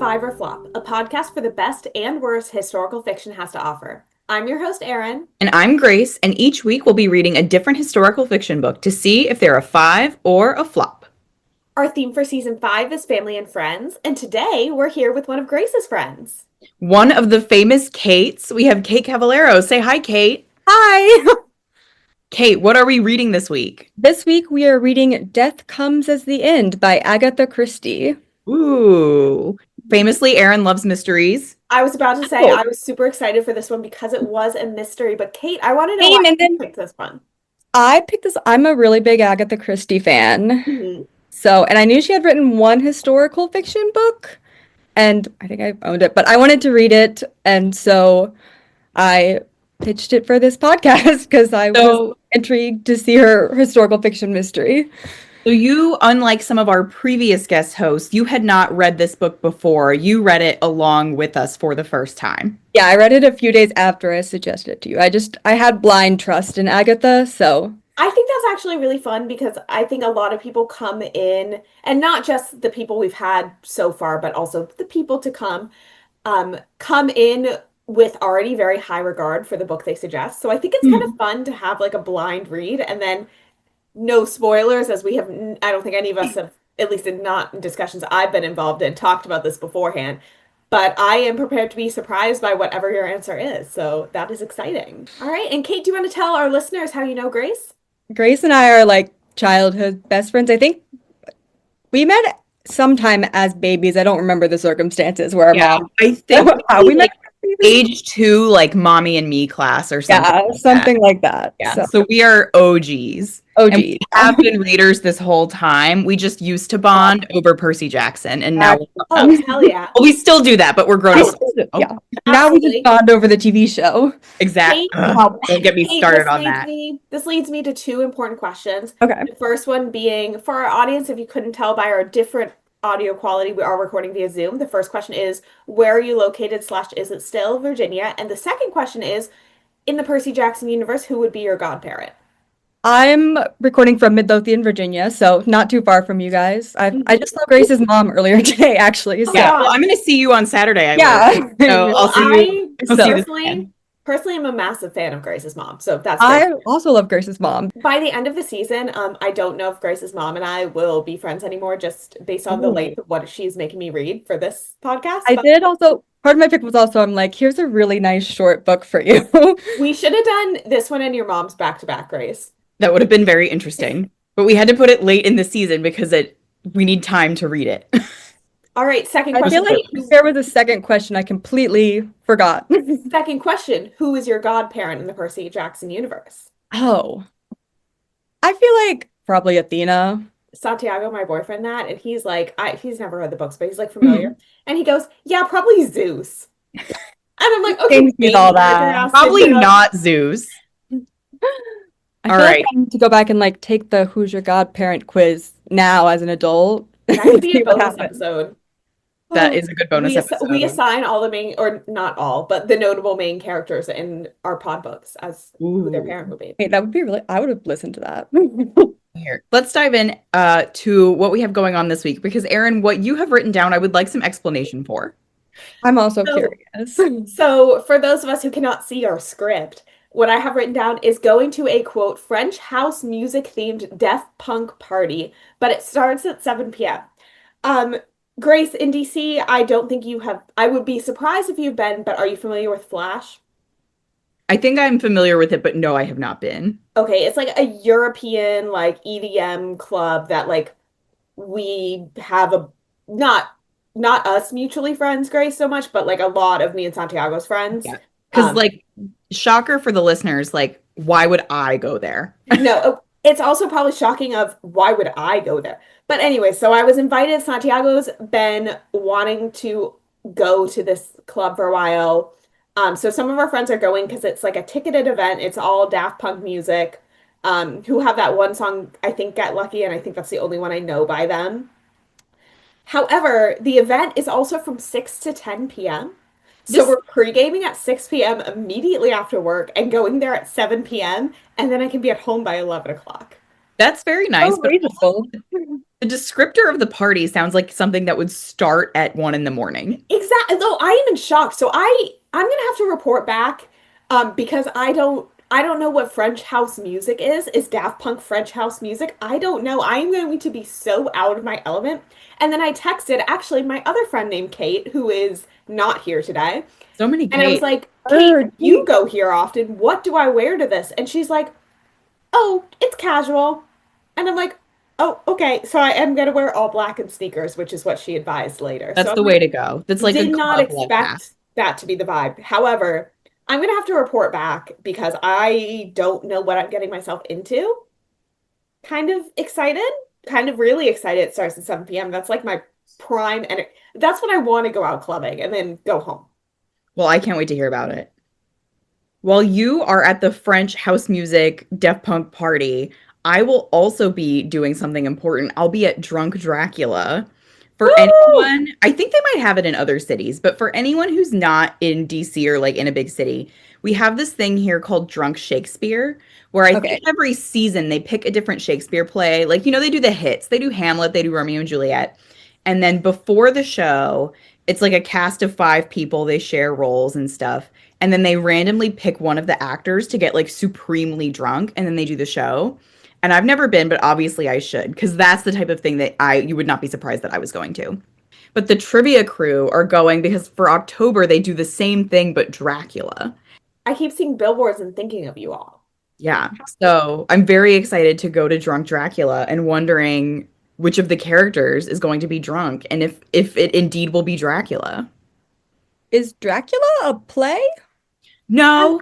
Five or Flop, a podcast for the best and worst historical fiction has to offer. I'm your host, Erin. And I'm Grace, and each week we'll be reading a different historical fiction book to see if they're a five or a flop. Our theme for season 5 is family and friends, and today we're here with one of Grace's friends. One of the famous Kates, we have Kate Cavallero. Say hi, Kate. Hi! Kate, what are we reading this week? This week we are reading Death Comes as the End by Agatha Christie. Ooh. Famously, Erin loves mysteries. I was about to say I was super excited for this one because it was a mystery, but Kate, I want to know why you picked this one. I'm a really big Agatha Christie fan. Mm-hmm. And I knew she had written one historical fiction book, and I think I owned it, but I wanted to read it, and so I pitched it for this podcast because I was intrigued to see her historical fiction mystery. So you, unlike some of our previous guest hosts, you had not read this book before. You read it along with us for the first time. Yeah, I read it a few days after I suggested it to you. I had blind trust in Agatha, so. I think that's actually really fun because I think a lot of people come in, and not just the people we've had so far, but also the people to come in with already very high regard for the book they suggest. So I think it's kind of fun to have like a blind read and then no spoilers, as we have, I don't think any of us have, at least not in discussions I've been involved in, talked about this beforehand. But I am prepared to be surprised by whatever your answer is. So that is exciting. All right. And Kate, do you want to tell our listeners how you know Grace? Grace and I are like childhood best friends. I think we met sometime as babies. I don't remember the circumstances where mom. I think how we met age 2, like mommy and me class or something. Yeah, like something like that. Yeah. So we are OGs. And we have been readers this whole time. We just used to bond over Percy Jackson, and now hell yeah. Well, we still do that, but we're grown up. Yeah. Now we just bond over the TV show. Exactly. Don't get me started on that. This leads me to two important questions. Okay. The first one being, for our audience, if you couldn't tell by our different audio quality, we are recording via Zoom. The first question is, where are you located / is it still Virginia? And the second question is, in the Percy Jackson universe, who would be your godparent? I'm recording from Midlothian, Virginia, so not too far from you guys. I just saw Grace's mom earlier today, actually. So. Yeah, well, I'm going to see you on Saturday. So I'll see you. Personally, I'm a massive fan of Grace's mom, so that's I also love Grace's mom. By the end of the season, I don't know if Grace's mom and I will be friends anymore, just based on the length of what she's making me read for this podcast. Part of my pick was also, I'm like, here's a really nice short book for you. We should have done this one and your mom's back-to-back, Grace. That would have been very interesting. But we had to put it late in the season because we need time to read it. All right, second question. I feel like there was a second question I completely forgot. Second question, who is your godparent in the Percy Jackson universe? Oh. I feel like probably Athena. Santiago, my boyfriend, and he's like, he's never read the books, but he's like familiar. And he goes, yeah, probably Zeus. And I'm like, okay, all that. Probably not Zeus. I feel like I need to go back and like take the Who's Your Godparent quiz now as an adult. That could be a bonus episode. That is a good bonus episode. We assign all the main, or not all, but the notable main characters in our pod books as who their parent would be. Hey, that would be really, I would have listened to that. Here, let's dive in to what we have going on this week, because Erin, what you have written down, I would like some explanation for. I'm also curious. So for those of us who cannot see our script, what I have written down is going to a, quote, French house music themed death punk party, but it starts at 7 p.m. Grace, in DC, I don't think you have, I would be surprised if you've been, but are you familiar with Flash? I think I'm familiar with it, but no, I have not been. Okay, it's like a European, like, EDM club that, like, we have not us mutually friends, Grace, so much, but, like, a lot of me and Santiago's friends. Yeah. Because, like, shocker for the listeners, like, why would I go there? No, it's also probably shocking of why would I go there? But anyway, so I was invited. Santiago's been wanting to go to this club for a while. So some of our friends are going because it's like a ticketed event. It's all Daft Punk music, who have that one song, I think, Get Lucky, and I think that's the only one I know by them. However, the event is also from 6 to 10 p.m. So we're pre-gaming at 6 p.m. immediately after work and going there at 7 p.m. and then I can be at home by 11 o'clock. That's very nice. But The descriptor of the party sounds like something that would start at 1 in the morning. Exactly. Though I am in shock. So I'm gonna have to report back because I don't know what French house music is. Is Daft Punk French house music? I don't know. I am going to be so out of my element. And then I texted actually my other friend named Kate, who is not here today. So many And I was Kate. like, Kate, Or you go here often. What do I wear to this? And she's like, oh, it's casual. And I'm like, oh, okay. So I am gonna wear all black and sneakers, which is what she advised later. So That's I'm the way like, to go. That's like a did not club life hack. expect that to be the vibe. However, I'm gonna have to report back because I don't know what I'm getting myself into. Kind of excited, kind of really excited. It starts at 7 p.m. That's like my prime and that's when I want to go out clubbing and then go home. Well, I can't wait to hear about it. While you are at the French house music Def Punk party, I will also be doing something important. I'll be at Drunk Dracula. For Woo! anyone, I think they might have it in other cities, but for anyone who's not in DC or like in a big city, we have this thing here called Drunk Shakespeare, where I think okay. every season they pick a different Shakespeare play. Like, they do the hits, they do Hamlet, they do Romeo and Juliet. And then before the show, it's like a cast of 5 people, they share roles and stuff. And then they randomly pick one of the actors to get like supremely drunk, and then they do the show. And I've never been, but obviously I should, because that's the type of thing that you would not be surprised that I was going to. But the trivia crew are going because for October they do the same thing but Dracula. I keep seeing billboards and thinking of you all. Yeah. So I'm very excited to go to Drunk Dracula and wondering which of the characters is going to be drunk and if it indeed will be Dracula. Is Dracula a play? I'm No.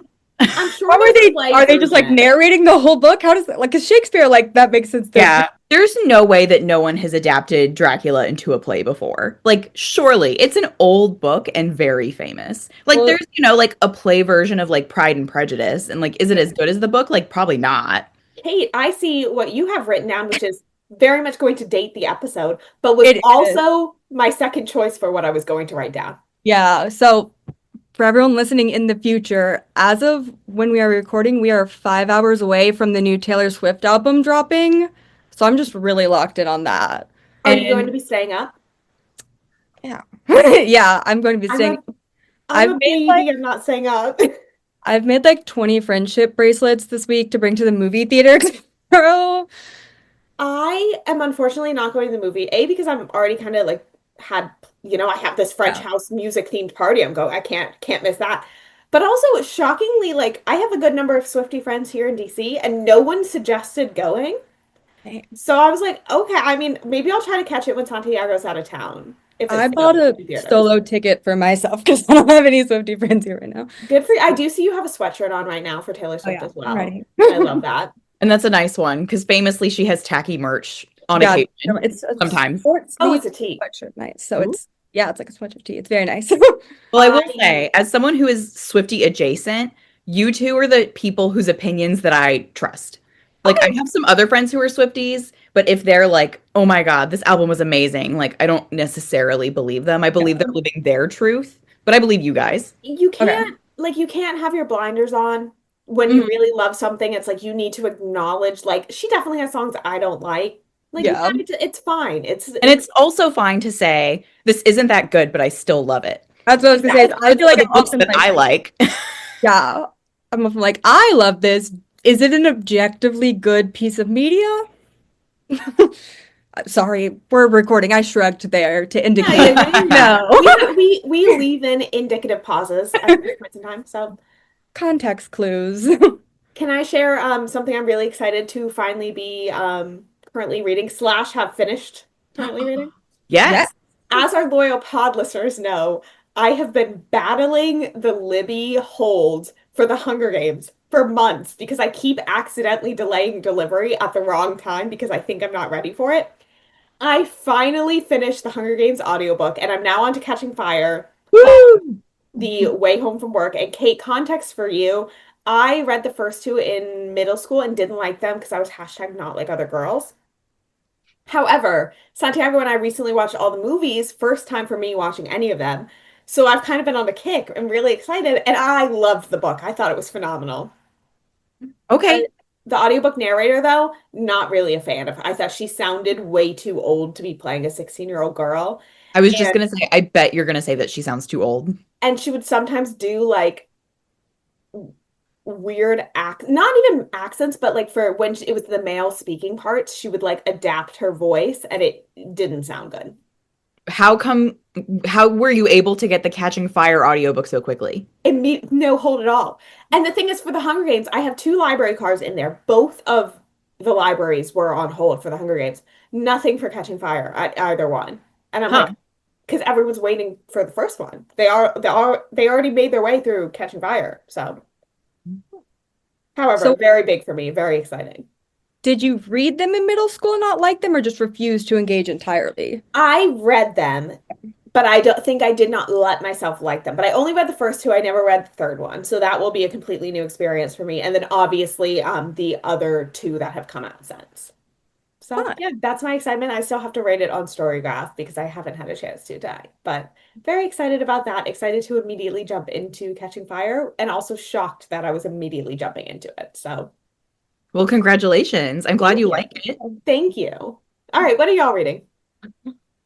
I'm sure How are there's a they play are they just like version. narrating the whole book? How does that like, cause Shakespeare, like that makes sense. Yeah. There's no way that no one has adapted Dracula into a play before. Like, surely it's an old book and very famous. Like, Well, there's, like a play version of like Pride and Prejudice. And like, is it as good as the book? Like, probably not. Kate, I see what you have written down, which is very much going to date the episode, but was it is. also my second choice for what I was going to write down. Yeah. So for everyone listening in the future, as of when we are recording, we are 5 hours away from the new Taylor Swift album dropping. So I'm just really locked in on that. Are you going to And be staying up? yeah. Yeah, I'm going to be I'm staying. a I'm I've a made like baby. I'm not staying up. I've made like 20 friendship bracelets this week to bring to the movie theater tomorrow. I am unfortunately not going to the movie. A, because I'm already kind of like had, I have this French Yeah. house music themed party. I'm going, I can't miss that. But also shockingly, like I have a good number of Swiftie friends here in DC and no one suggested going. So I was like, okay, I mean, maybe I'll try to catch it when Santiago's out of town. If I it's still bought a in theaters. solo ticket for myself because I don't have any Swiftie friends here right now. Good for you. I do see you have a sweatshirt on right now for Taylor Oh Swift yeah, as I'm well. ready. I love that. And that's a nice one because famously she has tacky merch on Yeah, no, occasion it's sometimes. short Oh, sleeve it's a tea. sweatshirt nice. So Ooh. it's yeah, it's like a sweatshirt tee. It's very nice. Well, I will I say, as someone who is Swiftie adjacent, you two are the people whose opinions that I trust. Like, I okay. have some other friends who are Swifties, but if they're like, oh my God, this album was amazing, like, I don't necessarily believe them. I believe they're Yeah. living their truth, but I believe you guys. You Okay. can't have your blinders on when you Mhm. really love something. It's like you need to acknowledge like she definitely has songs I don't like. Like you Yeah. gotta, it's fine. And it's also fine to say, this isn't that good, but I still love it. That's what I was gonna say. Is exactly. I feel like The I'm books often that like, I like. yeah, I'm often like, I love this. Is it an objectively good piece of media? Sorry, we're recording. I shrugged there to Yeah, indicate yeah, yeah, yeah, yeah. no. We leave in indicative pauses at these points in time. So Context clues. can I share something I'm really excited to finally be currently reading slash have finished currently reading? Yeah. Yes. As our loyal pod listeners know, I have been battling the Libby hold for the Hunger Games for months because I keep accidentally delaying delivery at the wrong time because I think I'm not ready for it. I finally finished the Hunger Games audiobook and I'm now on to Catching Fire, Woo! the way home from work. And Kate, context for you, I read the first two in middle school and didn't like them because I was hashtag not like other girls. However, Santiago and I recently watched all the movies, first time for me watching any of them. So I've kind of been on the kick. I'm really excited. And I loved the book. I thought it was phenomenal. I Okay. The audiobook narrator, though, not really a fan of her. I thought she sounded way too old to be playing a 16-year-old girl. I was just And gonna say, I bet you're gonna say that she sounds too old. and she would sometimes do like weird not even accents, but like for when it was the male speaking parts, she would like adapt her voice and it didn't sound good. How come, how were you able to get the Catching Fire audiobook so quickly? No hold at all. And the thing is, for the Hunger Games, I have two library cards in there. Both of the libraries were on hold for the Hunger Games. Nothing for Catching Fire at either one. And I'm Huh. like, because everyone's waiting for the first one. They already made their way through Catching Fire. So, however, So, very big for me, very exciting. did you read them in middle school and not like them, or just refuse to engage entirely? I read them, but I don't think I did not let myself like them. But I only read the first two. I never read the third one. So that will be a completely new experience for me. And then obviously the other two that have come out since. So Fun. yeah, that's my excitement. I still have to rate it on Storygraph because I haven't had a chance to today. But very excited about that. Excited to immediately jump into Catching Fire and also shocked that I was immediately jumping into it. So Well, congratulations. I'm glad thank you you. like it. Thank you. All right, what are y'all reading?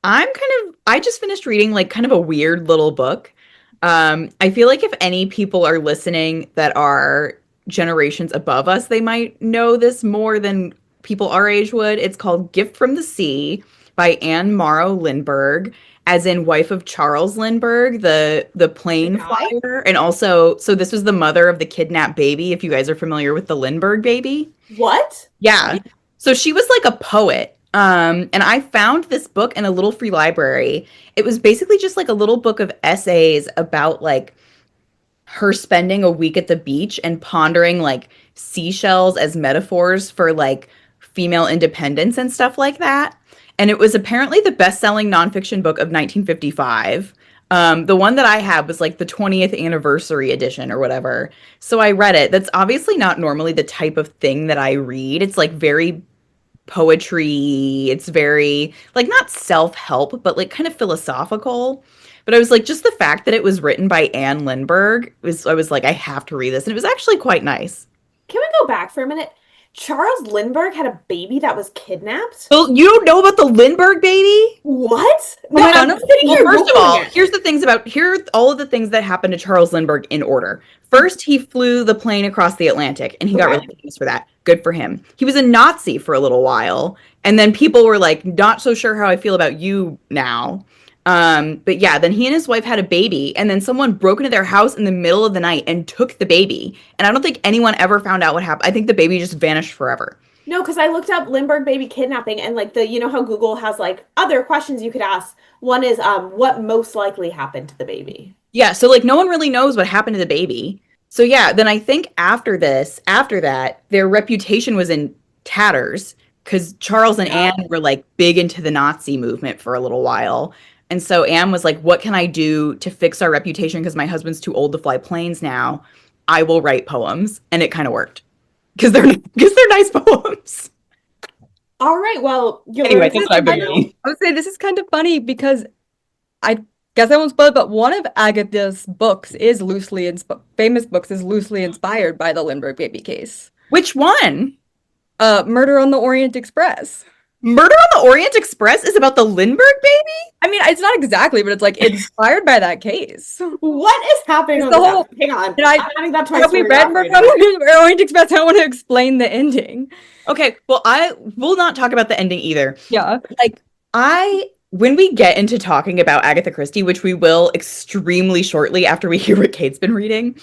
I just finished reading like kind of a weird little book. I feel like if any people are listening that are generations above us, they might know this more than people our age would. It's called Gift from the Sea by Anne Morrow Lindbergh, as in wife of Charles Lindbergh, the The plane guy? flyer. And also, so this was the mother of the kidnapped baby, if you guys are familiar with the Lindbergh baby. What? Yeah. So she was like a poet. And I found this book in a little free library. It was basically just like a little book of essays about like her spending a week at the beach and pondering like seashells as metaphors for like female independence and stuff like that. And it was apparently the best-selling nonfiction book of 1955. The one that I have was like the 20th anniversary edition or whatever. So I read it. That's obviously not normally the type of thing that I read. It's like very poetry. It's very like not self-help, but like kind of philosophical. But I was like, just the fact that it was written by Anne Lindbergh was I was like, I have to read this. And it was actually quite nice. Can we go back for a minute? Charles Lindbergh had a baby that was kidnapped? Well, you don't know about the Lindbergh baby? What? Oh No, my I'm God. sitting Well, here first of Googling all, it. here's the things about here are all of the things that happened to Charles Lindbergh in order. First, he flew the plane across the Atlantic and he got Okay. really famous for that. Good for him. He was a Nazi for a little while, and then people were like, not so sure how I feel about you now. But yeah, then he and his wife had a baby, and then someone broke into their house in the middle of the night and took the baby. And I don't think anyone ever found out what happened. I think the baby just vanished forever. No, because I looked up Lindbergh baby kidnapping and like you know how Google has like other questions you could ask. One is what most likely happened to the baby? Yeah, so like no one really knows what happened to the baby. So yeah, then I think after that, their reputation was in tatters because Charles and Yeah. Anne were like big into the Nazi movement for a little while. And so Anne was like, "What can I do to fix our reputation? Because my husband's too old to fly planes now. I will write poems." And it kind of worked because they're nice poems. All right, well, you Anyway, learned that's what something I've been new. reading. I would say this is kind of funny because I guess I won't spoil it, but one of Agatha's books is famous books is loosely inspired by the Lindbergh baby case. Which one? Murder on the Orient Express. Murder on the Orient Express is about the Lindbergh baby? I mean, it's not exactly, but it's like inspired by that case. What is happening It's on the this whole. app? Hang on. And I'm adding that to my have we story read graph Murder right now. on the Orient Express? I want to explain the ending. Okay, well, I will not talk about the ending either. Yeah. Like, when we get into talking about Agatha Christie, which we will extremely shortly after we hear what Kate's been reading,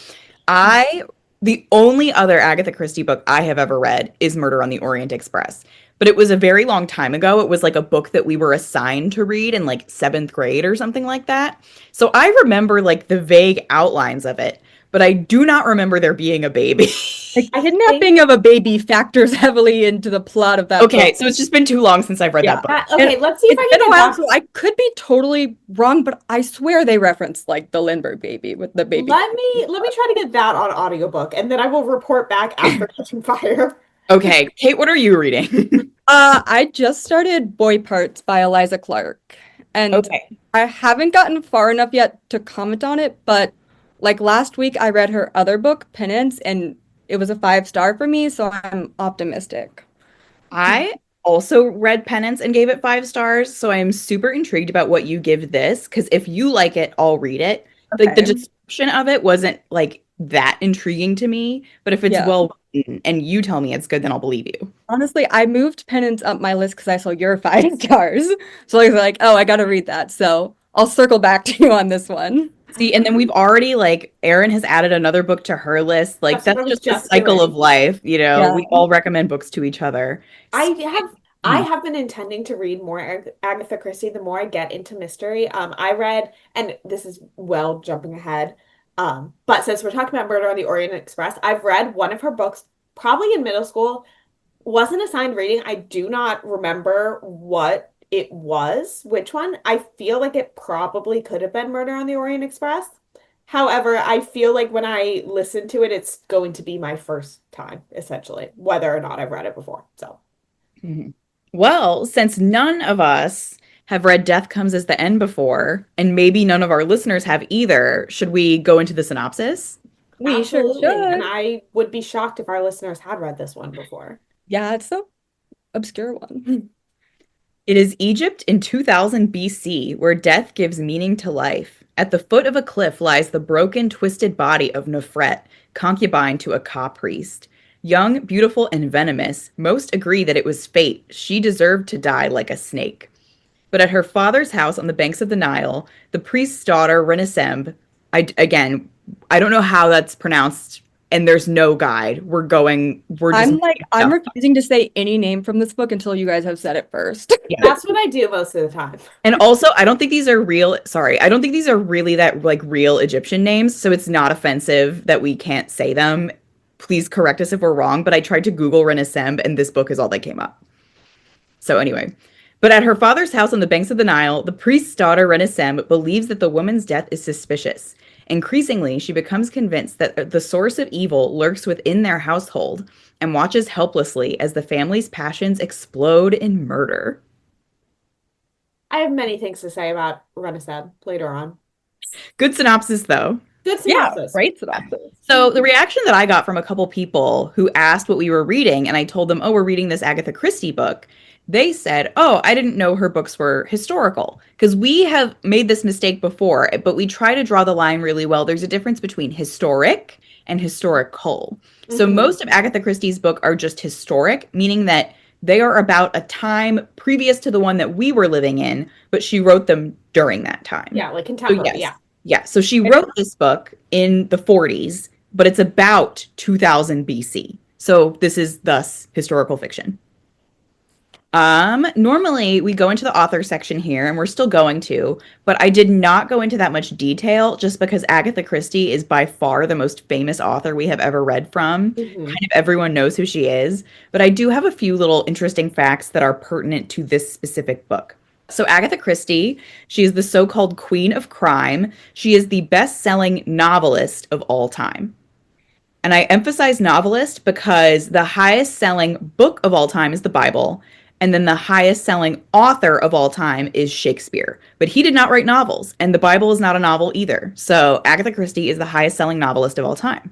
the only other Agatha Christie book I have ever read is Murder on the Orient Express. But it was a very long time ago. It was like a book that we were assigned to read in like seventh grade or something like that. So I remember like the vague outlines of it, but I do not remember there being a baby. The I kidnapping of a baby factors heavily into the plot of that Okay, book. so it's just been too long since I've read Yeah. that book. Okay, let's see if It's I been can a get while, back. so I could be totally wrong, but I swear they referenced like the Lindbergh baby with the baby. Let me try to get that on audiobook and then I will report back after Catching Fire. Okay, Kate, what are you reading? I just started Boy Parts by Eliza Clark, and Okay. I haven't gotten far enough yet to comment on it, but like last week I read her other book, Penance, and it was a 5 star for me, so I'm optimistic. I also read Penance and gave it 5 stars, so I am super intrigued about what you give this because if you like it, I'll read it. Like the Okay. description of it wasn't like that intriguing to me, but if it's Yeah. well written and you tell me it's good, then I'll believe you. Honestly, I moved Penance up my list because I saw your 5 stars. So I was like, oh, I gotta read that. So I'll circle back to you on this one. See, and then we've already like Erin has added another book to her list. Like That's what I that's was just the just cycle of doing. life, you know. Yeah. We all recommend books to each other. I S- have I Mhm. have been intending to read more Agatha Christie the more I get into mystery. I read, and this is well jumping ahead. But since we're talking about Murder on the Orient Express, I've read one of her books probably in middle school. Wasn't assigned reading. I do not remember what it was, which one. I feel like it probably could have been Murder on the Orient Express. However, I feel like when I listen to it, it's going to be my first time, essentially, whether or not I've read it before. So. Mhm. Well, since none of us have read Death Comes as the End before, and maybe none of our listeners have either, should we go into the synopsis? We sure Absolutely. And should. I would be shocked if our listeners had read this one before. Yeah, it's so obscure one. It is Egypt in 2000 BC, where death gives meaning to life. At the foot of a cliff lies the broken, twisted body of Nofret, concubine to a Ka priest. Young, beautiful, and venomous, most agree that it was fate. She deserved to die like a snake. But at her father's house on the banks of the Nile, the priest's daughter, Renasemb, again, I don't know how that's pronounced, and there's no guide. We're just I'm like, making I'm stuff. refusing to say any name from this book until you guys have said it first. Yeah. That's what I do most of the time. And also, I don't think these are real. Sorry, I don't think these are really that like real Egyptian names, so it's not offensive that we can't say them. Please correct us if we're wrong, but I tried to Google Renasemb and this book is all that came up. So anyway, but at her father's house on the banks of the Nile, the priest's daughter Renasemb believes that the woman's death is suspicious. Increasingly, she becomes convinced that the source of evil lurks within their household and watches helplessly as the family's passions explode in murder. I have many things to say about Renaissance later on. Good synopsis, though. Good Yeah, synopsis. great synopsis. So the reaction that I got from a couple people who asked what we were reading, and I told them, "Oh, we're reading this Agatha Christie book." They said, "Oh, I didn't know her books were historical." Because we have made this mistake before, but we try to draw the line really well. There's a difference between historic and historical. So Hmm. most of Agatha Christie's book are just historic, meaning that they are about a time previous to the one that we were living in, but she wrote them during that time. Yeah, like So contemporary. yes. Yeah. Yeah, so she wrote this book in the 40s, but it's about 2000 BC. So this is thus historical fiction. Normally we go into the author section here, and we're still going to, but I did not go into that much detail just because Agatha Christie is by far the most famous author we have ever read from. Hmm. Kind of everyone knows who she is, but I do have a few little interesting facts that are pertinent to this specific book. So Agatha Christie, she is the so-called queen of crime. She is the best-selling novelist of all time. And I emphasize novelist because the highest selling book of all time is the Bible. And then the highest selling author of all time is Shakespeare. But he did not write novels, and the Bible is not a novel either. So Agatha Christie is the highest selling novelist of all time.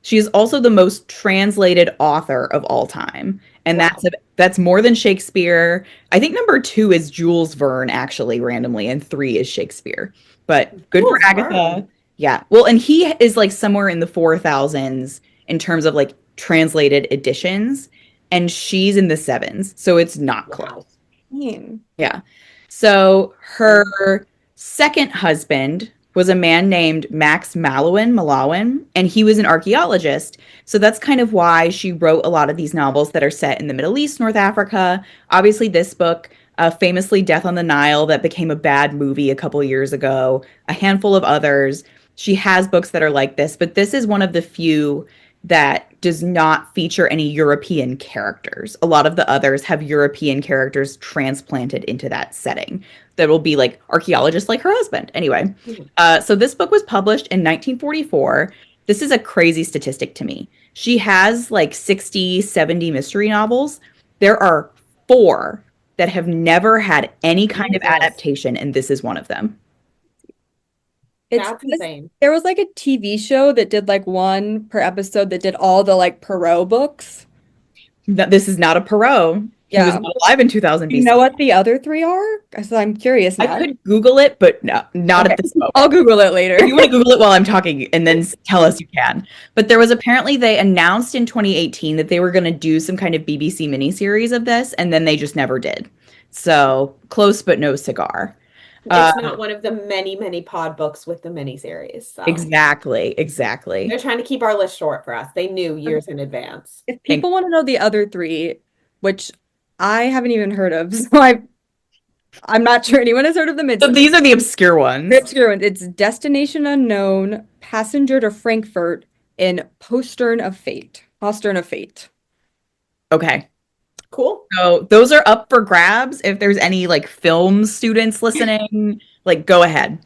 She is also the most translated author of all time. And Wow. that's more than Shakespeare. I think number 2 is Jules Verne, actually, randomly, and 3 is Shakespeare. But good for Jules Agatha. Verne. Yeah. Well, and he is like somewhere in the 4000s in terms of like translated editions, and she's in the sevens. So it's not close. Wow. Hmm. Yeah. So Um, her second husband was a man named Max Mallowan, and he was an archaeologist. So that's kind of why she wrote a lot of these novels that are set in the Middle East, North Africa. Obviously, this book, famously Death on the Nile, that became a bad movie a couple years ago, a handful of others. She has books that are like this, but this is one of the few that does not feature any European characters. A lot of the others have European characters transplanted into that setting. That will be like archaeologists like her husband. Anyway, mhm. so this book was published in 1944. This is a crazy statistic to me. She has like 60, 70 mystery novels. There are 4 that have never had any kind of Jesus. adaptation, and this is one of them. It's That's because insane. there was like a TV show that did like one per episode that did all the like Perot books. This is not a Perot. He was Yeah. not alive in 2000 Do you know BC. what the other three are? So I'm curious I now. could Google it, but no, not Okay. at this moment. I'll Google it later. If you want to Google it while I'm talking and then tell us, you can. But there was apparently, they announced in 2018 that they were going to do some kind of BBC miniseries of this, and then they just never did. So close, but no cigar. Uh, It's not one of the many, many pod books with the miniseries. So exactly, exactly. they're trying to keep our list short for us. They knew years in advance. If Thank- people want to know the other three, which I haven't even heard of, so I'm not sure anyone has heard of them. It's So these are the obscure ones. obscure ones. It's Destination Unknown, Passenger to Frankfurt, and Postern of Fate. Postern of Fate. Okay. Cool. So those are up for grabs. If there's any like film students listening, like go ahead.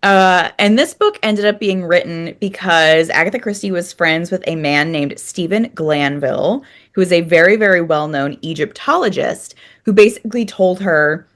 And this book ended up being written because Agatha Christie was friends with a man named Stephen Glanville, who is a very, very well-known Egyptologist who basically told her,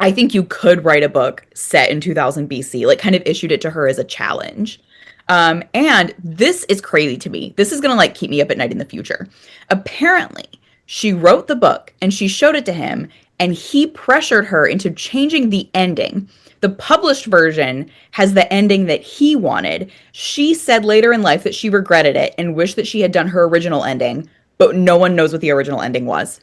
I think you could write a book set in 2000 BC, like kind of issued it to her as a challenge. And this is crazy to me. This is going to like keep me up at night in the future. Apparently, she wrote the book and she showed it to him, and he pressured her into changing the ending. The published version has the ending that he wanted. She said later in life that she regretted it and wished that she had done her original ending, but no one knows what the original ending was.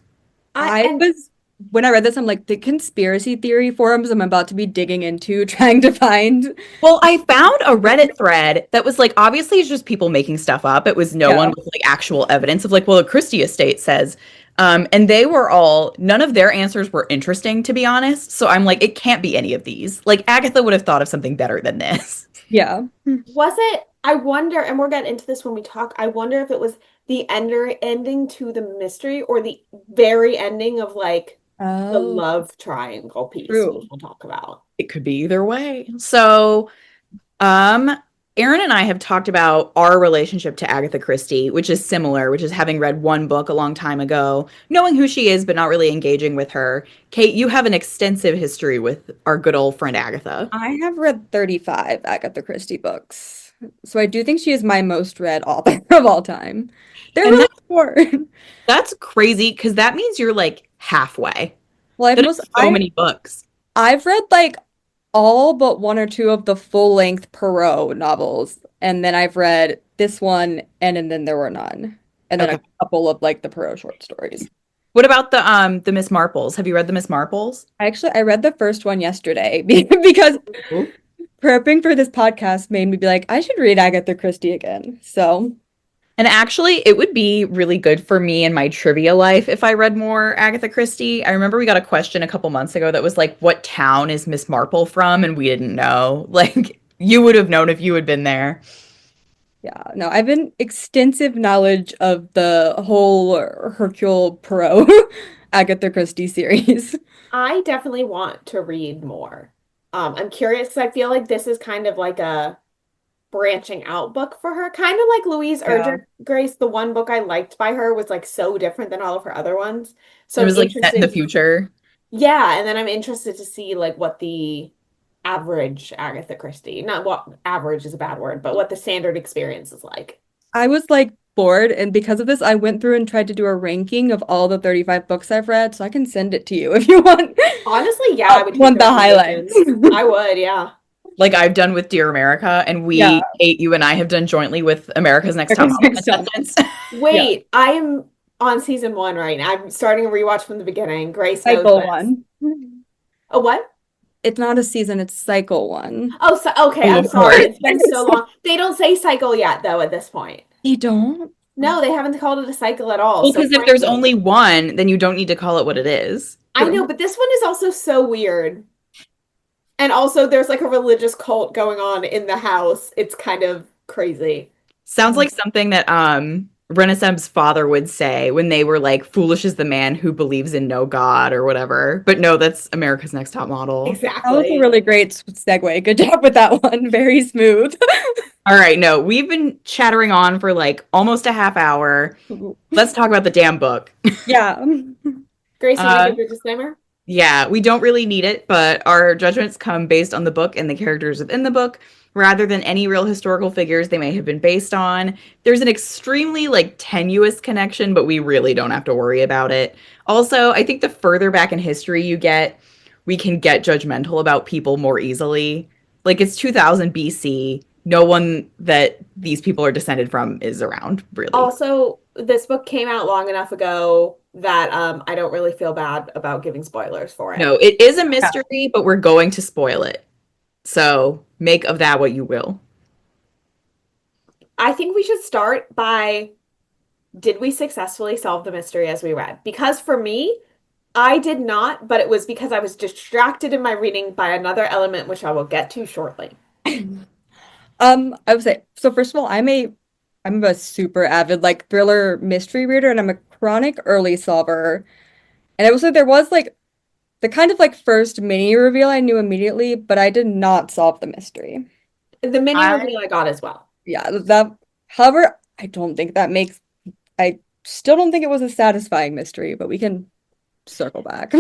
When I read this, I'm like, the conspiracy theory forums I'm about to be digging into, trying to find. Well, I found a Reddit thread that was like, obviously it's just people making stuff up. It was no one with like actual evidence of like, well, the Christie estate says. And they were all, none of their answers were interesting, to be honest. So I'm like, it can't be any of these. Like Agatha would have thought of something better than this. Yeah. Was it? I wonder, and we're getting into this when we talk. I wonder if it was the ending to the mystery or the very ending of like the Oh, love triangle piece, true. which we'll talk about. It could be either way. So, um, Erin and I have talked about our relationship to Agatha Christie, which is similar, which is having read one book a long time ago, knowing who she is, but not really engaging with her. Kate, you have an extensive history with our good old friend Agatha. I have read 35 Agatha Christie books. So I do think she is my most read author of all time. They're And really short. That's crazy because that means you're like halfway. Well, That is so many books. I've read like all but one or two of the full-length Perot novels, and then I've read this one, and then there were none, and then Okay. a couple of like the Perot short stories. What about the Miss Marples? Have you read the Miss Marples? I read the first one yesterday because prepping for this podcast made me be like, I should read Agatha Christie again. So And actually, it would be really good for me in my trivia life if I read more Agatha Christie. I remember we got a question a couple months ago that was like, what town is Miss Marple from? And we didn't know. Like, you would have known if you had been there. yeah, no, I've been extensive knowledge of the whole Hercule Poirot Agatha Christie series. I definitely want to read more. I'm curious because I feel like this is kind of like a branching out book for her, kind of like Louise Erdrich Grace. The one book I liked by her was like so different than all of her other ones. So It I'm was like set in the interested. future. Yeah, and then I'm interested to see like what the average Agatha Christie, not what average is a bad word, but what the standard experience is like. I was like bored, and because of this, I went through and tried to do a ranking of all the 35 books I've read, so I can send it to you if you want. Honestly, yeah, I would Want take the highlights. recommendations. I would, yeah. Like I've done with Dear America, and Yeah. Kate, you and I have done jointly with America's Next Top America's Model Next Top Contestants. Wait, I am on season 1 right now. I'm starting a rewatch from the beginning. Grace knows Cycle this. one. Oh, what? It's not a season, it's cycle one. Oh, so okay, Oh, I'm of sorry. course. It's been so long. They don't say cycle yet, though, at this point. You don't? No, they haven't called it a cycle at all. Well, So because if there's frankly, only one, then you don't need to call it what it is. I know, but this one is also so weird. And also, there's like a religious cult going on in the house. It's kind of crazy. Sounds like something that Renaissance father would say when they were like, foolish is the man who believes in no God or whatever. But no, that's America's Next Top Model. That was Exactly. a really great segue. Good job with that one. Very smooth. All right, no, we've been chattering on for like almost a half hour. Let's talk about the damn book. Yeah. Grace, you want to give your disclaimer? Yeah, we don't really need it, but our judgments come based on the book and the characters within the book. rather than any real historical figures they may have been based on. There's an extremely like tenuous connection, but we really don't have to worry about it. Also, I think the further back in history you get, we can get judgmental about people more easily. Like it's 2000 BC. No one that these people are descended from is around, really. Also, this book came out long enough ago that I don't really feel bad about giving spoilers for it. No, it is a mystery, but we're going to spoil it. So make of that what you will. I think we should start by, did we successfully solve the mystery as we read? Because for me, I did not, but it was because I was distracted in my reading by another element, which I will get to shortly. I would say, so first of all, I'm a super avid like thriller mystery reader and I'm a chronic early solver. And I will say there was like the kind of like first mini reveal I knew immediately, but I did not solve the mystery. The mini I reveal I got as well. Yeah, that however, I don't think that makes I still don't think it was a satisfying mystery, but we can circle back.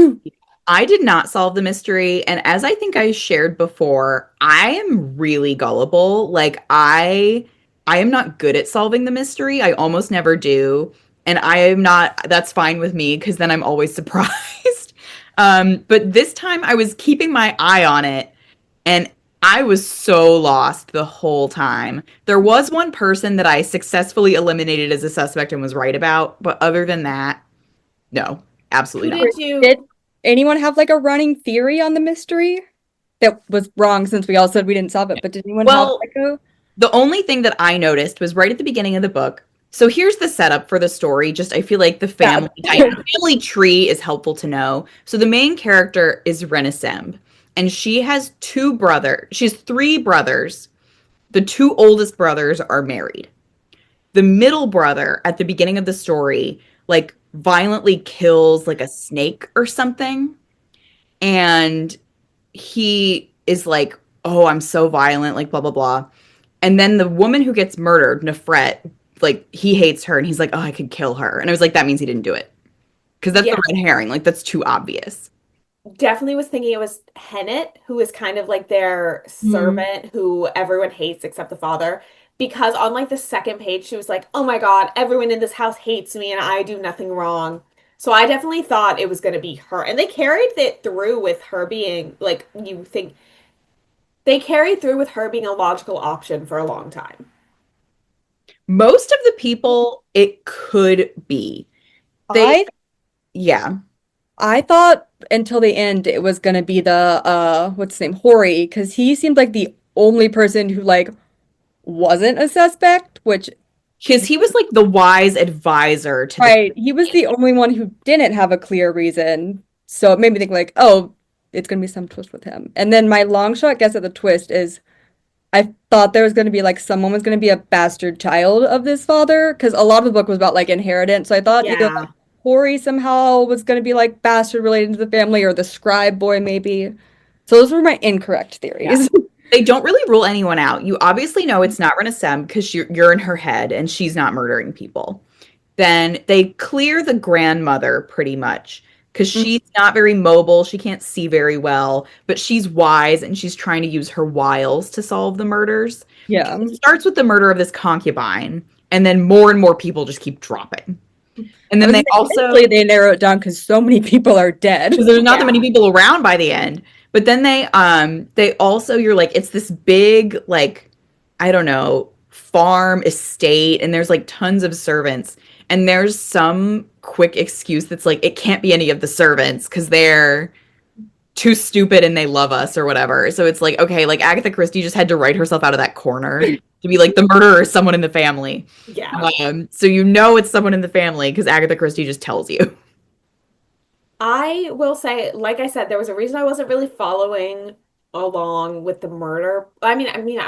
I did not solve the mystery, and as I think I shared before, I am really gullible. I am not good at solving the mystery. I almost never do. And I am not that's fine with me because then I'm always surprised. But this time I was keeping my eye on it and I was so lost the whole time. There was one person that I successfully eliminated as a suspect and was right about, but other than that, no, absolutely Who not. did Did you? anyone have like a running theory on the mystery? That was wrong since we all said we didn't solve it, but did anyone have Well, like a the only thing that I noticed was right at the beginning of the book. So here's the setup for the story. Just I feel like yeah. family tree is helpful to know. So the main character is Renasemb, and she has two brothers. She has three brothers. The two oldest brothers are married. The middle brother at the beginning of the story like violently kills like a snake or something, and he is like, "Oh, I'm so violent," like blah blah blah. And then the woman who gets murdered, Nefret, like he hates her and he's like, "Oh, I could kill her." And I was like, that means he didn't do it. Because that's Yeah, the red herring. Like that's too obvious. definitely was thinking it was Hennet, who was kind of like their Hmm. servant who everyone hates except the father. Because on like the second page, she was like, "Oh my God, everyone in this house hates me and I do nothing wrong." So I definitely thought it was going to be her. And they carried it through with her being like, you think they carried through with her being a logical option for a long time. Most of the people it could be. They, I yeah. I thought until the end it was gonna be the what's his name, Hori, because he seemed like the only person who like wasn't a suspect, which Because he was like the wise advisor to the. right, he was the only one who didn't have a clear reason. So it made me think like, oh, it's gonna be some twist with him. And then my long shot guess at the twist is I thought there was gonna be like someone was gonna be a bastard child of this father, because a lot of the book was about like inheritance. So I thought either like Yeah. Hori somehow was gonna be like bastard related to the family or the scribe boy maybe. So those were my incorrect Yeah. theories. They don't really rule anyone out. You obviously know it's not Renesem because you're in her head and she's not murdering people. Then they clear the grandmother pretty much because she's not very mobile. She can't see very well, but she's wise and she's trying to use her wiles to solve the murders. Yeah. It starts with the murder of this concubine, and then more and more people just keep dropping. And I then was they gonna say, also, eventually they narrow it down because so many people are dead. because there's not that many Yeah. people around by the end. But then they also you're like it's this big like I don't know farm estate and there's like tons of servants and there's some quick excuse that's like it can't be any of the servants because they're too stupid and they love us or whatever. So it's like okay, like Agatha Christie just had to write herself out of that corner to be like the murderer is someone in the family. Yeah. So you know it's someone in the family because Agatha Christie just tells you. I will say, like I said, there was a reason I wasn't really following along with the murder. I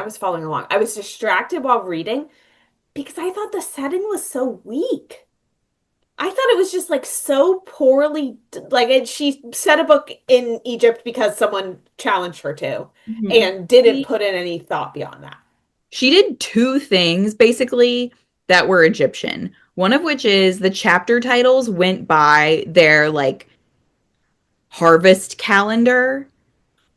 was following along. I was distracted while reading because I thought the setting was so weak. I thought it was just like so poorly, like she set a book in Egypt because someone challenged her to Mhm. and didn't put in any thought beyond that. She did two things basically that were Egyptian. One of which is the chapter titles went by their like harvest calendar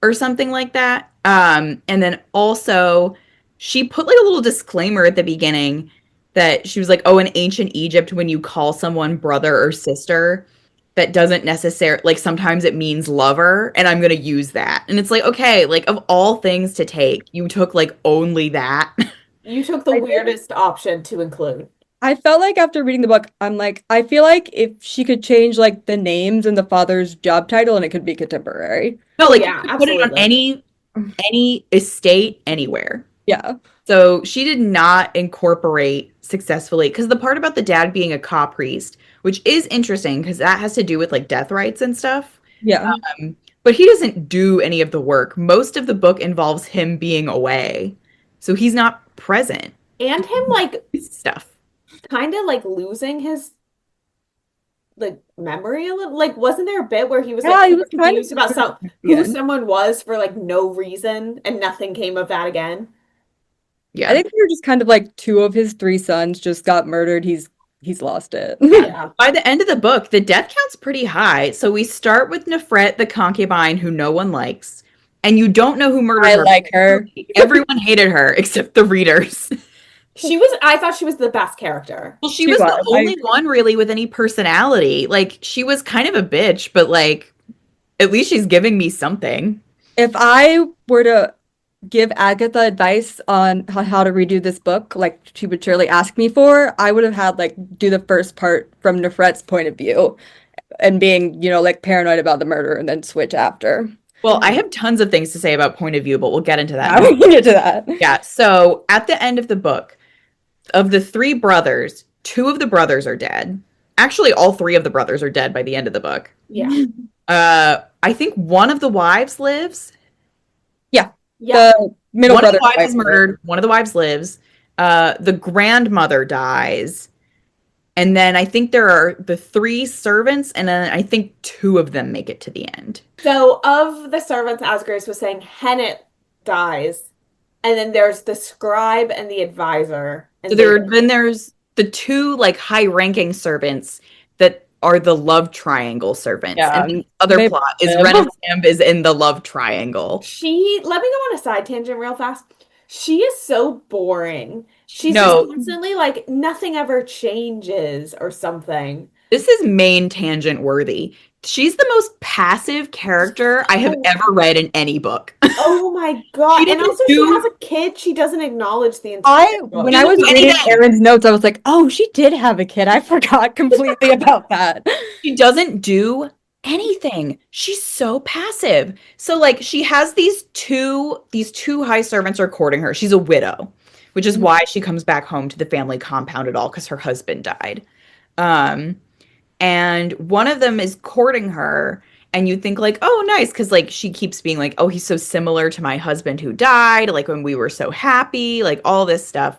or something like that. And then also she put like a little disclaimer at the beginning that she was like, oh, in ancient Egypt, when you call someone brother or sister, that doesn't necessarily like sometimes it means lover, and I'm gonna use that. And it's like, okay, like of all things to take, you took like only that. You took the I did. weirdest option to include. I felt like after reading the book, I'm like, I feel like if she could change like the names and the father's job title and it could be contemporary. No, Oh like you yeah, could put it on absolutely. any estate anywhere. Yeah. So she did not incorporate successfully because the part about the dad being a ka priest, which is interesting because that has to do with like death rights and stuff. Yeah. But he doesn't do any of the work. Most of the book involves him being away. So he's not present. And him like Stuff. kind of like losing his like memory a little. Like, wasn't there a bit where he was like Yeah, he was super kind of confused about weird some at the who end. someone was for like no reason and nothing came of that again? I Yeah. think they were just kind of like two of his three sons just got murdered. He's lost it. Yeah. Yeah. By the end of the book, the death count's pretty high. So we start with Nefret, the concubine who no one likes, and you don't know who murdered I her. like her. Everyone hated her except the readers. I thought she was the best character. Well, she She was was. the only one really with any personality. Like she was kind of a bitch, but like at least she's giving me something. If I were to give Agatha advice on how to redo this book, like she would surely ask me for, I would have had like do the first part from Nefret's point of view and being, like paranoid about the murder and then switch after. Well, I Mhm. have tons of things to say about point of view, but we'll get into that Yeah, now. we can get to that. Yeah. So at the end of the book, of the three brothers, two of the brothers are dead. Actually, all three of the brothers are dead by the end of the book. Yeah. I think one of the wives lives. Yeah, Yeah. the middle One of the brother wives wife. is murdered. One of the wives lives. The grandmother dies. And then I think there are the three servants, and then I think two of them make it to the end. So of the servants, as Grace was saying, Hennet dies, and then there's the scribe and the advisor, So and they both then there's the two like high-ranking servants that are the love triangle servants. And Yeah, the other they plot is live. Renaissance is in the love triangle. Let me go on a side tangent real fast. She is so boring. She's just No, constantly like nothing ever changes or something. this is main tangent worthy. She's the most passive character I have Oh, ever read in any book. oh my She God. And didn't also she has do a kid she doesn't acknowledge the entire When she book. I doesn't was do reading anything. Erin's notes, I was like, oh, she did have a kid. I forgot completely about that. She doesn't do anything. She's so passive. So like she has these two high servants are courting her. She's a widow, which is why she comes back home to the family compound at all because her husband died. Um and one of them is courting her and you think like, "Oh, nice," cuz like she keeps being like, "Oh, he's so similar to my husband who died, like when we were so happy," like all this stuff.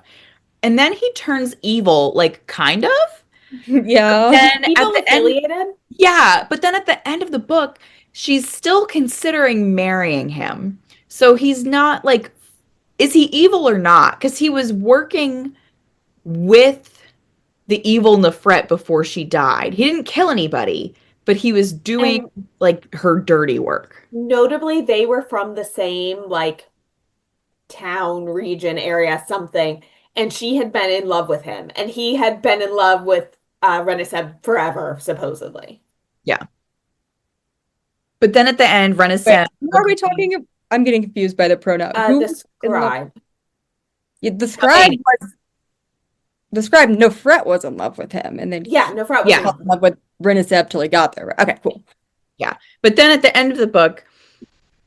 And then he turns evil, like kind of. Yeah. Then at Evil the end affiliated? Yeah, but then at the end of the book, she's still considering marrying him. So he's not like, is he evil or not? Because he was working with the evil Nefret before she died. He didn't kill anybody, but he was doing And like her dirty work. notably, they were from the same like town, region, area, something. And she had been in love with him, and he had been in love with Renaissance forever, supposedly. Yeah. But then at the end, Wait, Renaissance who are we agreed. talking about? I'm getting confused by the pronoun. The Who was in love? scribe. Yeah, Melania. the scribe, no, Fret was in love with him, and then Yeah, he Nofret was in Yeah. fell love. in love with Reniseb till he got there. Okay, cool. Yeah. But then at the end of the book,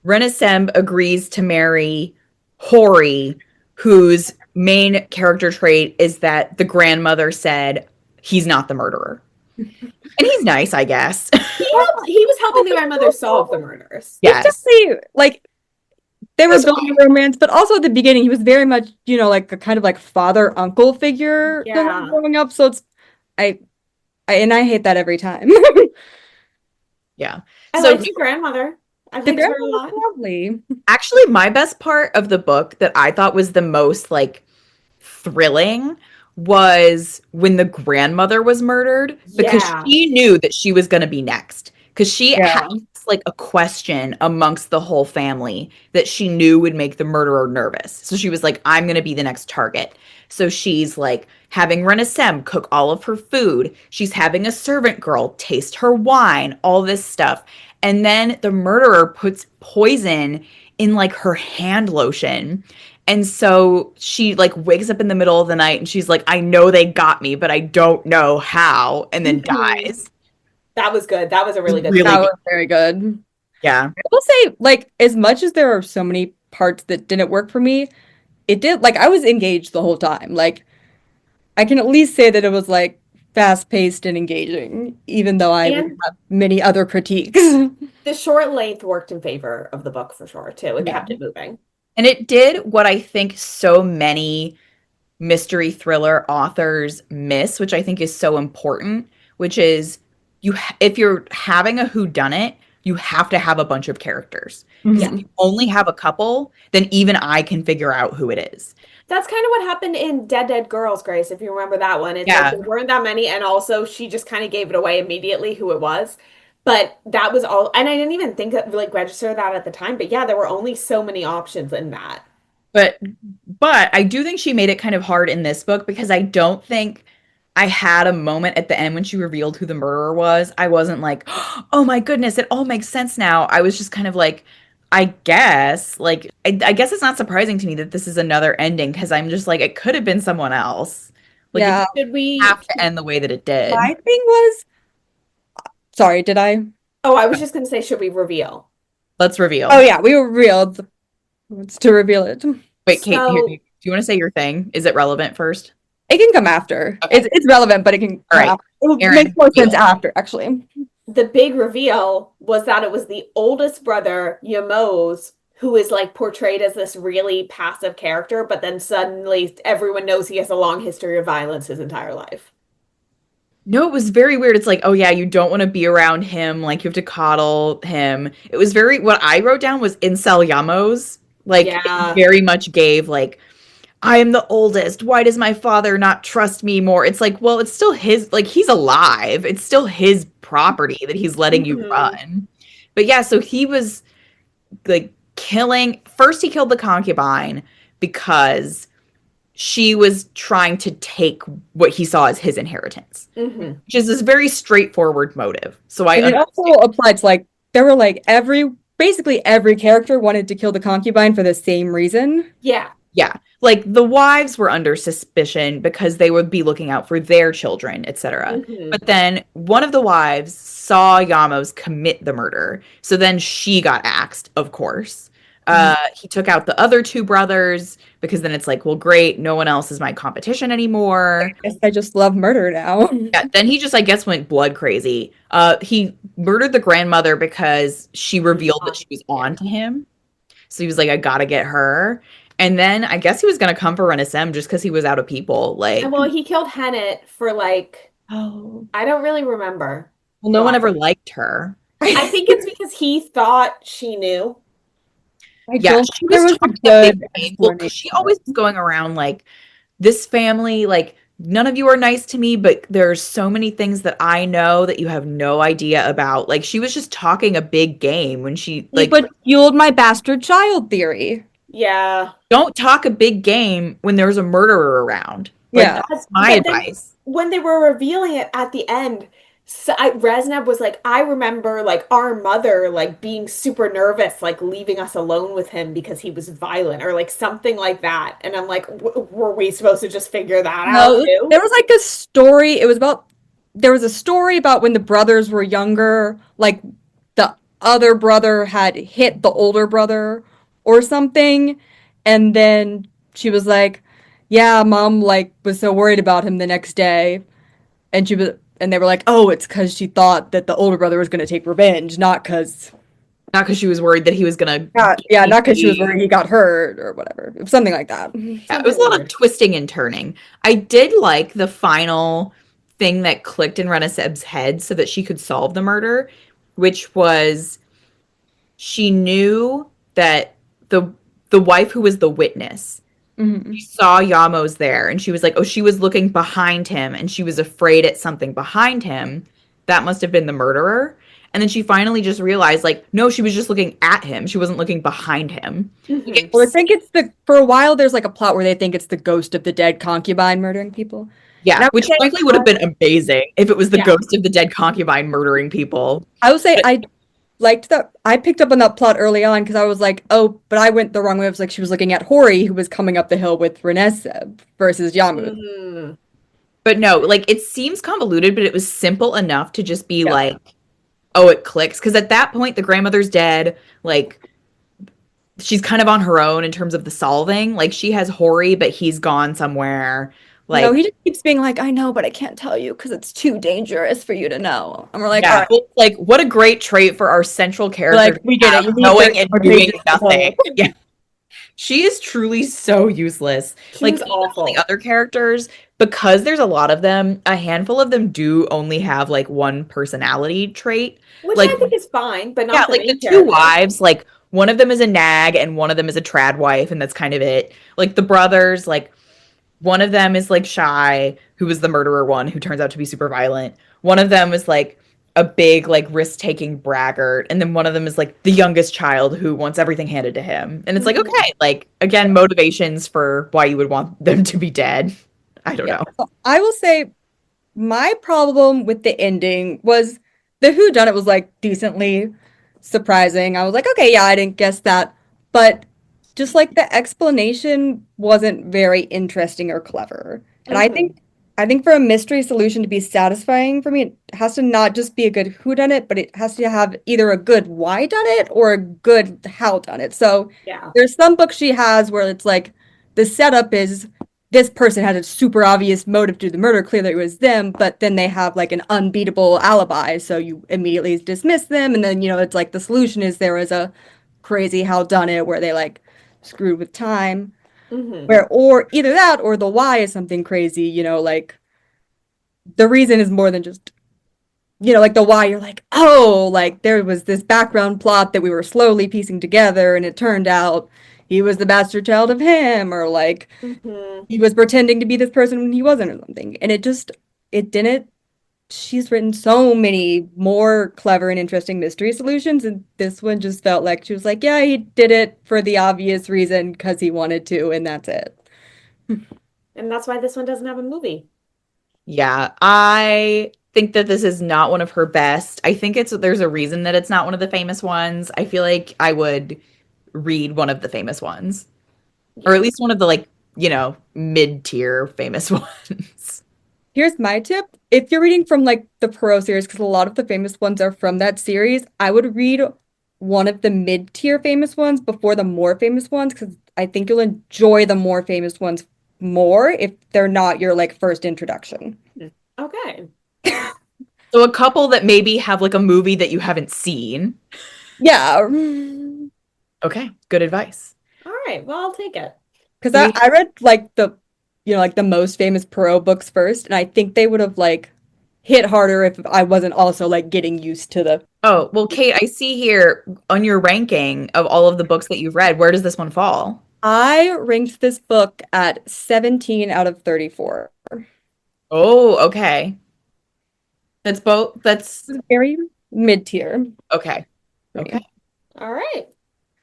Renaissance agrees to marry Hori, whose main character trait is that the grandmother said he's not the murderer. And he's nice, I guess. He was helping the grandmother solve the murders. Yes. It's definitely like they were That's building a romance, but also at the beginning, he was very much, like a kind of like father uncle figure to her Yeah. growing up. So it's I, I hate that every time. Yeah. I So like your grandmother. I The liked her a grandma lot. was lovely. actually my best part of the book that I thought was the most like thrilling was when the grandmother was murdered because Yeah. she knew that she was going to be next because she Yeah. had asked like a question amongst the whole family that she knew would make the murderer nervous. So she was like, I'm going to be the next target. So she's like having Renesem cook all of her food. She's having a servant girl taste her wine, all this stuff. And then the murderer puts poison in like her hand lotion. And so she like wakes up in the middle of the night and she's like, I know they got me, but I don't know how, and then Mhm. dies. That was good. That was a It's really good really That scene. good. was very good. Yeah. I will say, like, as much as there are so many parts that didn't work for me, it did, like, I was engaged the whole time. Like, I can at least say that it was, like, fast-paced and engaging, even though I would And have many other critiques. the short length worked in favor of the book for sure, too. It Yeah. kept it moving. And it did what I think so many mystery thriller authors miss, which I think is so important, which is if you're having a whodunit, you have to have a bunch of characters. Because if Yeah. Mhm. you only have a couple, then even I can figure out who it is. That's kind of what happened in Dead Dead Girls, Grace, if you remember that one. It's like Yeah. there weren't that many, and also she just kind of gave it away immediately who it was. But that was all, and I didn't even think of like register that at the time. But yeah, there were only so many options in that. But I do think she made it kind of hard in this book because I don't think I had a moment at the end when she revealed who the murderer was. I wasn't like, "Oh my goodness, it all makes sense now." I was just kind of like, I guess, like I guess it's not surprising to me that this is another ending because I'm just like it could have been someone else. Like it Yeah. didn't Should we? have to end the way that it did. My thing was, sorry, did I? Oh, I was just gonna say, should we reveal? Let's Oh, reveal. yeah, we were revealed. It's to reveal it. Wait, Kate, here, do So you want to say your thing? Is it relevant first? It can come after. Okay. It's relevant, but it can All come right. after. It will Aaron, make more sense reveal. after, actually. the big reveal was that it was the oldest brother, Yamos, who is like portrayed as this really passive character, but then suddenly everyone knows he has a long history of violence his entire life. No, it was very weird. It's like, oh yeah, you don't want to be around him. Like you have to coddle him. It was very, what I wrote down was incel yamos. Like it Yeah. very much gave like, I am the oldest. Why does my father not trust me more? It's like, well, it's still his, like he's alive. It's still his property that he's letting you Mhm. run. But yeah, so he was like killing, first he killed the concubine because she was trying to take what he saw as his inheritance, Mhm. which is this very straightforward motive. So I And it also understand. applied to like there were like basically every character wanted to kill the concubine for the same reason. Yeah. Yeah. Like the wives were under suspicion because they would be looking out for their children, etc. Mhm. But then one of the wives saw Yamos commit the murder. So then she got axed, of course. He took out the other two brothers because then it's like, well, great, no one else is my competition anymore. I guess I just love murder now. Yeah, then he just, I guess, went blood crazy. He murdered the grandmother because she revealed that she was Yeah. on to him. So he was like, I gotta get her. And then I guess he was gonna come for Renesem just because he was out of people. And Like, well, he killed Hennet for like, oh, I don't really remember well, no why. one ever liked her. I think it's because he thought she knew. I Yeah, don't she think there was was a talking a big good game. Well, because explanation. she always was going around like, this family, like, none of you are nice to me, but there's so many things that I know that you have no idea about. Like, she was just talking a big game when she, See, like, but fueled my bastard child theory. Yeah. don't talk a big game when there's a murderer around. Like, Yeah. that's my But then advice. when they were revealing it at the end, Reznab was like, I remember like our mother like being super nervous, like leaving us alone with him because he was violent or like something like that. And I'm like, were we supposed to just figure that out No, too? there was like a story. It was about there was a story about when the brothers were younger, like the other brother had hit the older brother or something, and then she was like, "Yeah, mom like was so worried about him the next day." And she was and they were like, "Oh, it's cuz she thought that the older brother was going to take revenge, not cuz Not because she was worried that he was gonna not cuz she was be. worried he got hurt or whatever. Something like that." Yeah, it was Something a lot of weird. twisting and turning. I did like the final thing that clicked in Reneseb's head so that she could solve the murder, which was she knew that the wife who was the witness, she Mhm. saw Yamos there and she was like, oh, she was looking behind him and she was afraid at something behind him. That must have been the murderer. And then she finally just realized, like, no, she was just looking at him. She wasn't looking behind him. Like, Hmm. Well, I think it's for a while there's like a plot where they think it's the ghost of the dead concubine murdering people. And yeah, I would which say frankly would have been amazing if it was the Yeah. ghost of the dead concubine murdering people. I would say But I liked that. I picked up on that plot early on because I was like, oh, but I went the wrong way. It was like she was looking at Hori, who was coming up the hill with Renessa versus Yamu. Hmm. but no, like it seems convoluted, but it was simple enough to just be Yeah. like, oh, it clicks. Because at that point, the grandmother's dead. Like she's kind of on her own in terms of the solving. Like she has Hori, but he's gone somewhere. No, Like, he just keeps being like, I know, but I can't tell you because it's too dangerous for you to know. And we're like, all yeah, right, well, like what a great trait for our central we're character like, to we get it. have, You need knowing 30 and more doing pages to nothing. know. Yeah, she is truly so useless. She Like was even all the awful, other characters, because there's a lot of them, a handful of them do only have like one personality trait. which Like I think is fine, but yeah, not the like the main two character. wives, like one of them is a nag and one of them is a trad wife, and that's kind of it. Like the brothers, like one of them is like shy, who was the murderer one, who turns out to be super violent. One of them is like a big, like risk-taking braggart, and then one of them is like the youngest child who wants everything handed to him. And it's like, Hmm. okay, like again, motivations for why you would want them to be dead. I don't Yeah. know. So I will say my problem with the ending was the whodunit was like decently surprising. I was like, okay, yeah, I didn't guess that. But just like the explanation wasn't very interesting or clever. And Hmm. I think for a mystery solution to be satisfying for me, it has to not just be a good whodunit, but it has to have either a good why done it or a good how done it. So Yeah. there's some books she has where it's like the setup is this person had a super obvious motive to do the murder, clearly it was them, but then they have like an unbeatable alibi, so you immediately dismiss them, and then it's like the solution is there was a crazy how done it where they like screwed with time, Hmm. where or either that or the why is something crazy, like the reason is more than just like the why you're like, oh, like there was this background plot that we were slowly piecing together, and it turned out he was the bastard child of him, or like Hmm. he was pretending to be this person when he wasn't or something. And it didn't. She's written so many more clever and interesting mystery solutions, and this one just felt like she was like, yeah, he did it for the obvious reason because he wanted to, and that's it. And that's why this one doesn't have a movie. Yeah, I think that this is not one of her best. I think there's a reason that it's not one of the famous ones. I feel like I would read one of the famous ones, or at Yeah. least one of the like, mid-tier famous ones. Here's my tip. If you're reading from like the Pro series, because a lot of the famous ones are from that series, I would read one of the mid-tier famous ones before the more famous ones, because I think you'll enjoy the more famous ones more if they're not your like first introduction. Okay. So a couple that maybe have like a movie that you haven't seen. Yeah, Okay, good advice. All right. Well, I'll take it. because Do we I read like like the most famous Pro books first, and I think they would have like hit harder if I wasn't also like getting used to the. Oh, well, Kate, I see here on your ranking of all of the books that you've read, where does this one fall? I ranked this book at 17 out of 34. Oh, okay. That's Very mid-tier okay. for Okay. me. All right.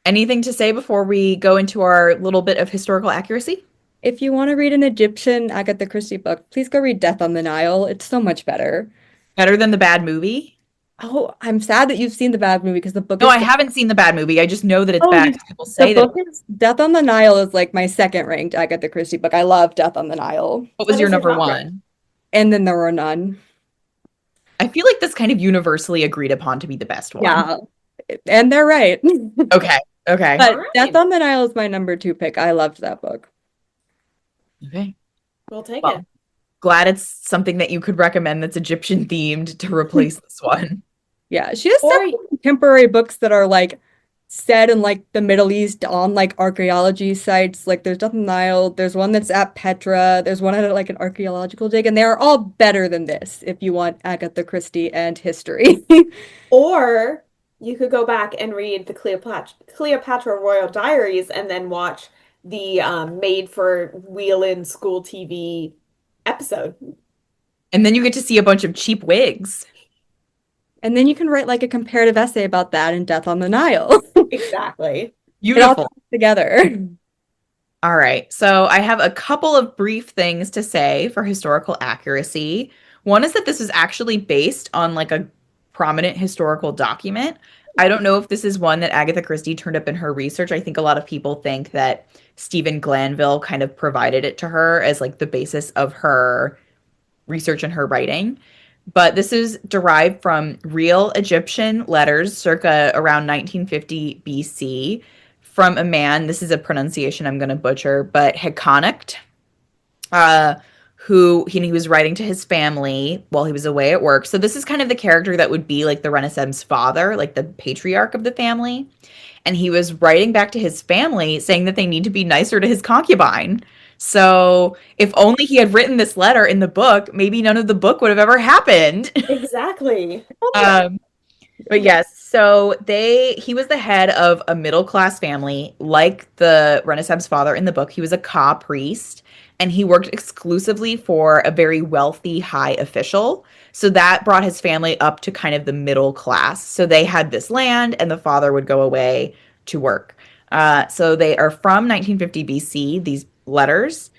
Anything to say before we go into our little bit of historical accuracy? If you want to read an Egyptian Agatha Christie book, please go read Death on the Nile. It's so much better. Better than the bad movie? Oh, I'm sad that you've seen the bad movie because the book No, is I so. haven't seen the bad movie. I just know that it's Oh, bad you. because people The say that. book is Death on the Nile is like my second ranked Agatha Christie book. I love Death on the Nile. What was What your is it number about? one? And then there were none. I feel like that's kind of universally agreed upon to be the best one. Yeah. And they're right. Okay. Okay. All But Death right. on the Nile is my number two pick. I loved that book. Okay. We'll take Well, it. glad it's something that you could recommend that's Egyptian themed to replace this one. Yeah, she has Or several contemporary books that are like set in like the Middle East on like archaeology sites. Like there's Death on the Nile, there's one that's at Petra, there's one at like an archaeological dig, and they are all better than this if you want Agatha Christie and history. or you could go back and read the Cleopatra Royal Diaries and then watch the made for Wheel-In School TV episode. And then you get to see a bunch of cheap wigs. And then you can write like a comparative essay about that in Death on the Nile. Exactly. It all Beautiful. comes together. All right. So I have a couple of brief things to say for historical accuracy. One is that this is actually based on like a prominent historical document. I don't know if this is one that Agatha Christie turned up in her research. I think a lot of people think that Stephen Glanville kind of provided it to her as like the basis of her research and her writing. But this is derived from real Egyptian letters circa around 1950 BC from a man, this is a pronunciation I'm going to butcher, but Hekonict, uh, who he was writing to his family while he was away at work. So this is kind of the character that would be like the Renaissance father, like the patriarch of the family. And he was writing back to his family saying that they need to be nicer to his concubine. So if only he had written this letter in the book, maybe none of the book would have ever happened. Exactly. um, but yes, so he was the head of a middle class family, like the Renaissance father in the book. He was a Ka priest, and he worked exclusively for a very wealthy high official. So that brought his family up to kind of the middle class. So they had this land, and the father would go away to work. So they are from 1950 BC, these letters.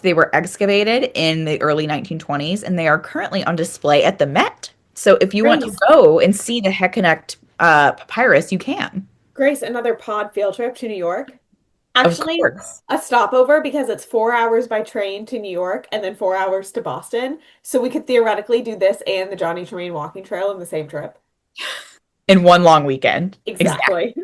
They were excavated in the early 1920s, and they are currently on display at the Met. So if you want to Grace, go and see the Heckinact papyrus, you can. Grace, another pod field trip to New York. Of Actually, course. a stopover because it's 4 hours by train to New York and then 4 hours to Boston. So we could theoretically do this and the Johnny Tremaine walking trail in the same trip. In one long weekend. Exactly. Exactly.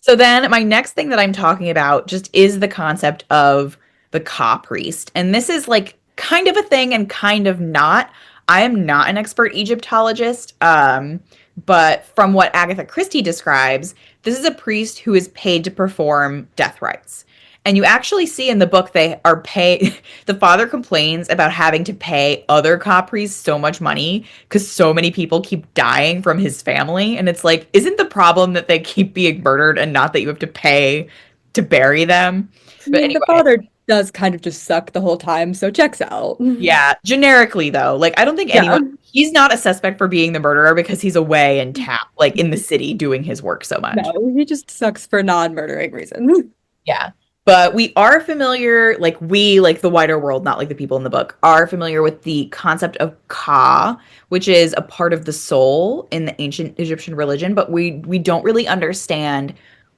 So then my next thing that I'm talking about just is the concept of the Ka priest. And this is like kind of a thing and kind of not. I am not an expert Egyptologist, but from what Agatha Christie describes, this is a priest who is paid to perform death rites. And you actually see in the book they are pay the father complains about having to pay other Ka priests so much money because so many people keep dying from his family. And it's like, isn't the problem that they keep being murdered and not that you have to pay to bury them? I But mean, the anyway, father does kind of just suck the whole time, so checks out. yeah, generically though, like I don't think Yeah. anyone he's not a suspect for being the murderer because he's away in town, like in the city doing his work so much. No, he just sucks for non-murdering reasons. Yeah. But we are familiar, like the wider world, not like the people in the book, are familiar with the concept of Ka, which is a part of the soul in the ancient Egyptian religion, but we don't really understand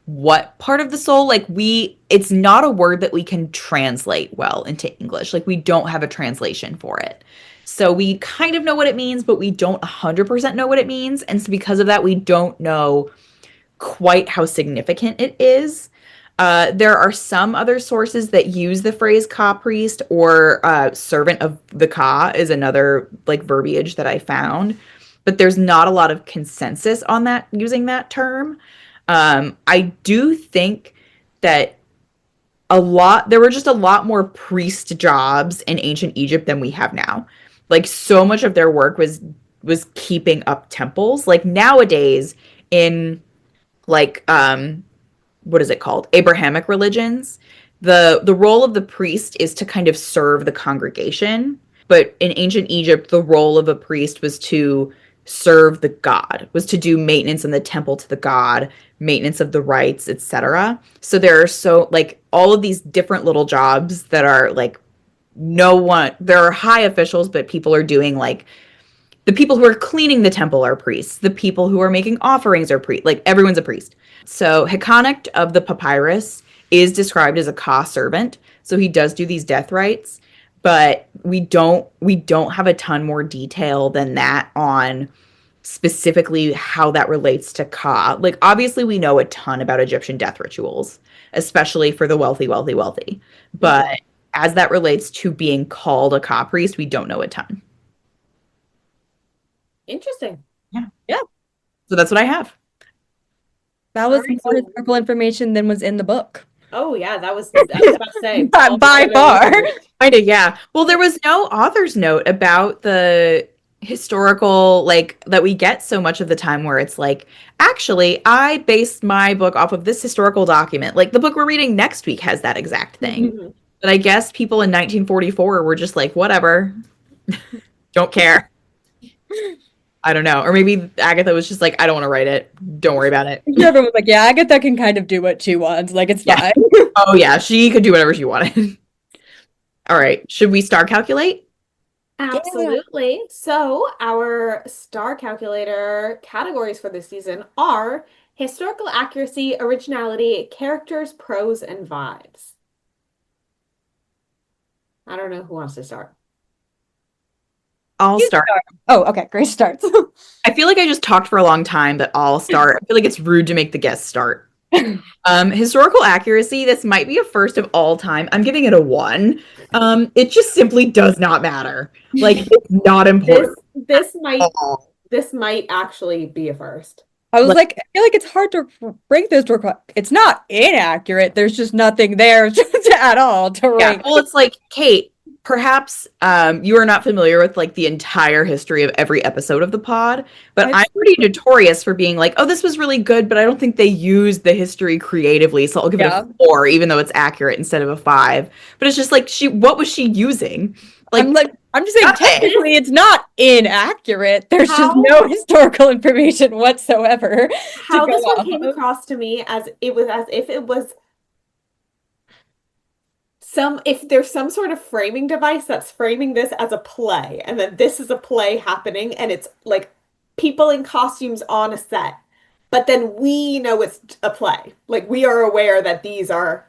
what part of the soul. It's not a word that we can translate well into English. Like we don't have a translation for it. So we kind of know what it means, but we don't 100% know what it means. And so because of that, we don't know quite how significant it is. There are some other sources that use the phrase Ka priest or servant of the Ka is another like verbiage that I found, but there's not a lot of consensus on that using that term. I do think that there were just a lot more priest jobs in ancient Egypt than we have now. Like so much of their work was keeping up temples. Like nowadays in like what is it called? Abrahamic religions. The role of the priest is to kind of serve the congregation, but in ancient Egypt the role of a priest was to serve the god, was to do maintenance in the temple to the god, maintenance of the rites, etc. So there are so like all of these different little jobs that are like no one there are high officials, but people are doing like the people who are cleaning the temple are priests. The people who are making offerings are priests. Like everyone's a priest. So Hekonict of the papyrus is described as a Ka servant. So he does do these death rites, but we don't have a ton more detail than that on specifically how that relates to Ka. Like obviously we know a ton about Egyptian death rituals, especially for the wealthy, wealthy, wealthy. But Mhm. as that relates to being called a Ka priest, we don't know a ton. Interesting. Yeah. Yeah. So that's what I have. That All was right. more So, historical information than was in the book. oh yeah, I was about to say all the By other far. research. Kind of, yeah. Well, there was no author's note about the historical, like, that we get so much of the time where it's like, actually, I based my book off of this historical document. Like, the book we're reading next week has that exact thing. Mhm. But I guess people in 1944 were just like, whatever, don't care. I don't know. Or maybe Agatha was just like, I don't want to write it. Don't worry about it. I'm sure everyone was like, yeah, Agatha can kind of do what she wants. Like, it's Yeah. fine. Oh yeah, she could do whatever she wanted. All right. Should we star calculate? Yeah. Absolutely. So, our star calculator categories for this season are historical accuracy, originality, characters, prose, and vibes. I don't know who wants to start. I'll You start. start. Oh, okay. Great starts. I feel like I just talked for a long time, but I'll start. I feel like it's rude to make the guest start. Historical accuracy, this might be a first of all time. I'm giving it a one. It just simply does not matter. Like it's not This important this at might all. this might actually be a first. I was Like, like, I feel like it's hard to rank this to it's not inaccurate. There's just nothing there at all to yeah, rank. well, it's like, Kate, perhaps you are not familiar with like the entire history of every episode of the pod, but I've I'm pretty notorious for being like, oh, this was really good, but I don't think they used the history creatively, so I'll give it a Yeah. four, even though it's accurate instead of a five. But it's just like what was she using? I'm Like like, I'm just saying, nothing. technically, it's not inaccurate. There's just How no historical information whatsoever to how go this one off came of. across to me as if it was if there's some sort of framing device that's framing this as a play, and then this is a play happening, and it's like people in costumes on a set, but then we know it's a play. Like we are aware that these are.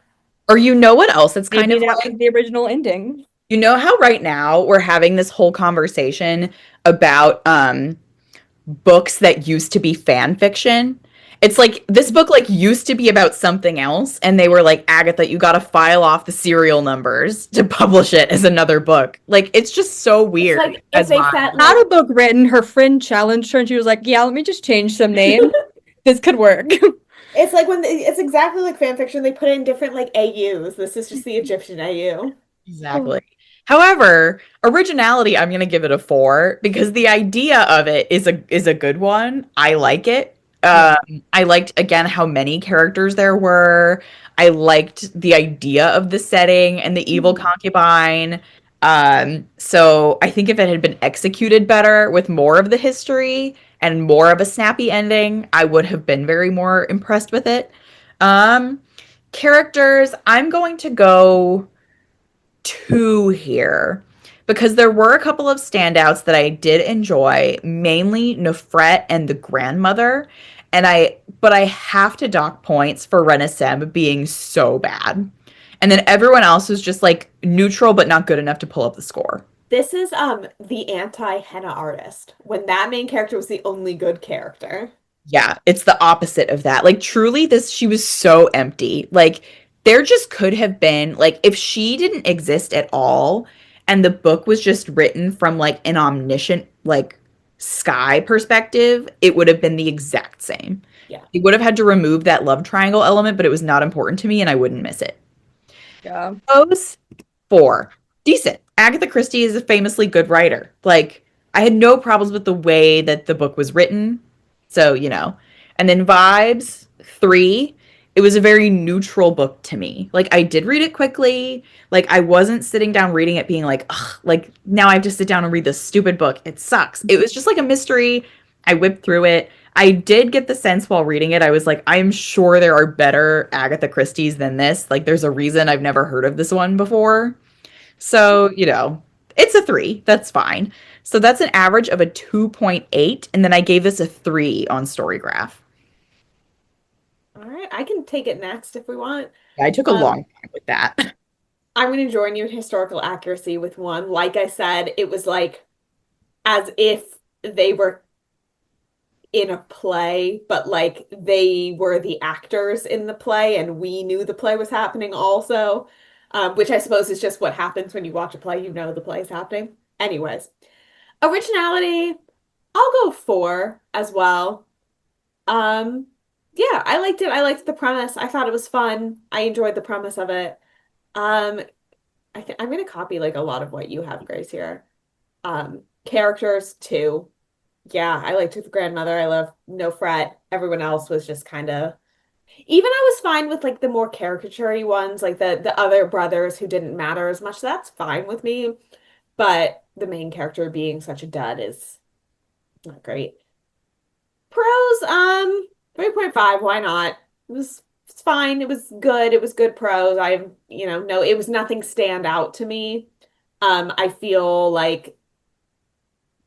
Or you know what else it's kind Maybe of that like? was the original ending. You know how right now we're having this whole conversation about books that used to be fan fiction. It's like this book like used to be about something else and they were like, Agatha, you got to file off the serial numbers to publish it as another book. Like it's just so It's weird like if as they mine. said Had like a book written, her friend challenged her, and she was like, "Yeah, let me just change some names. This could work." it's like it's exactly like fan fiction. They put in different like AUs. This is just the Egyptian AU. Exactly. However, originality, I'm gonna give it a four because the idea of it is a good one. I like it. Yeah. I liked again how many characters there were. I liked the idea of the setting and the evil Mhm. concubine. So I think if it had been executed better with more of the history and more of a snappy ending, I would have been very more impressed with it. Um, Characters, I'm going to go two here because there were a couple of standouts that I did enjoy, mainly Nefret and the grandmother. But I have to dock points for Renesem being so bad. And then everyone else was just like neutral, but not good enough to pull up the score. This is the anti-henna artist when that main character was the only good character. Yeah, it's the opposite of that. Like truly she was so empty. Like there just could have been like if she didn't exist at all and the book was just written from like an omniscient like sky perspective, it would have been the exact same. Yeah. They would have had to remove that love triangle element, but it was not important to me and I wouldn't miss it. Yeah. Those four. Decent. Agatha Christie is a famously good writer. Like, I had no problems with the way that the book was written. So, you know. And then Vibes, three. It was a very neutral book to me. Like, I did read it quickly. Like, I wasn't sitting down reading it being like, ugh, like, now I have to sit down and read this stupid book. It sucks. It was just like a mystery. I whipped through it. I did get the sense while reading it, I was like, I'm sure there are better Agatha Christie's than this. Like, there's a reason I've never heard of this one before. So, you know, it's a three. That's fine. So that's an average of a 2.8. And then I gave this a three on Storygraph. All right, I can take it next if we want. I took a Um, long time with that. I'm going to join you in historical accuracy with one. Like I said, it was like as if they were in a play, but like they were the actors in the play and we knew the play was happening also, which I suppose is just what happens when you watch a play, you know the play is happening. Anyways, originality, I'll go four as well. Um, yeah, I liked it. I liked the premise. I thought it was fun. I enjoyed the premise of it. Um, I'm gonna copy like a lot of what you have, Grace, here. Characters too. Yeah, I liked the grandmother. I love No Fret. Everyone else was just kind of even I was fine with like the more caricature ones, like the other brothers who didn't matter as much. That's fine with me. But the main character being such a dud is Not great. Prose, 3.5, why not? It's fine. It was good. It was good prose. No, it was nothing stand out to me. I feel like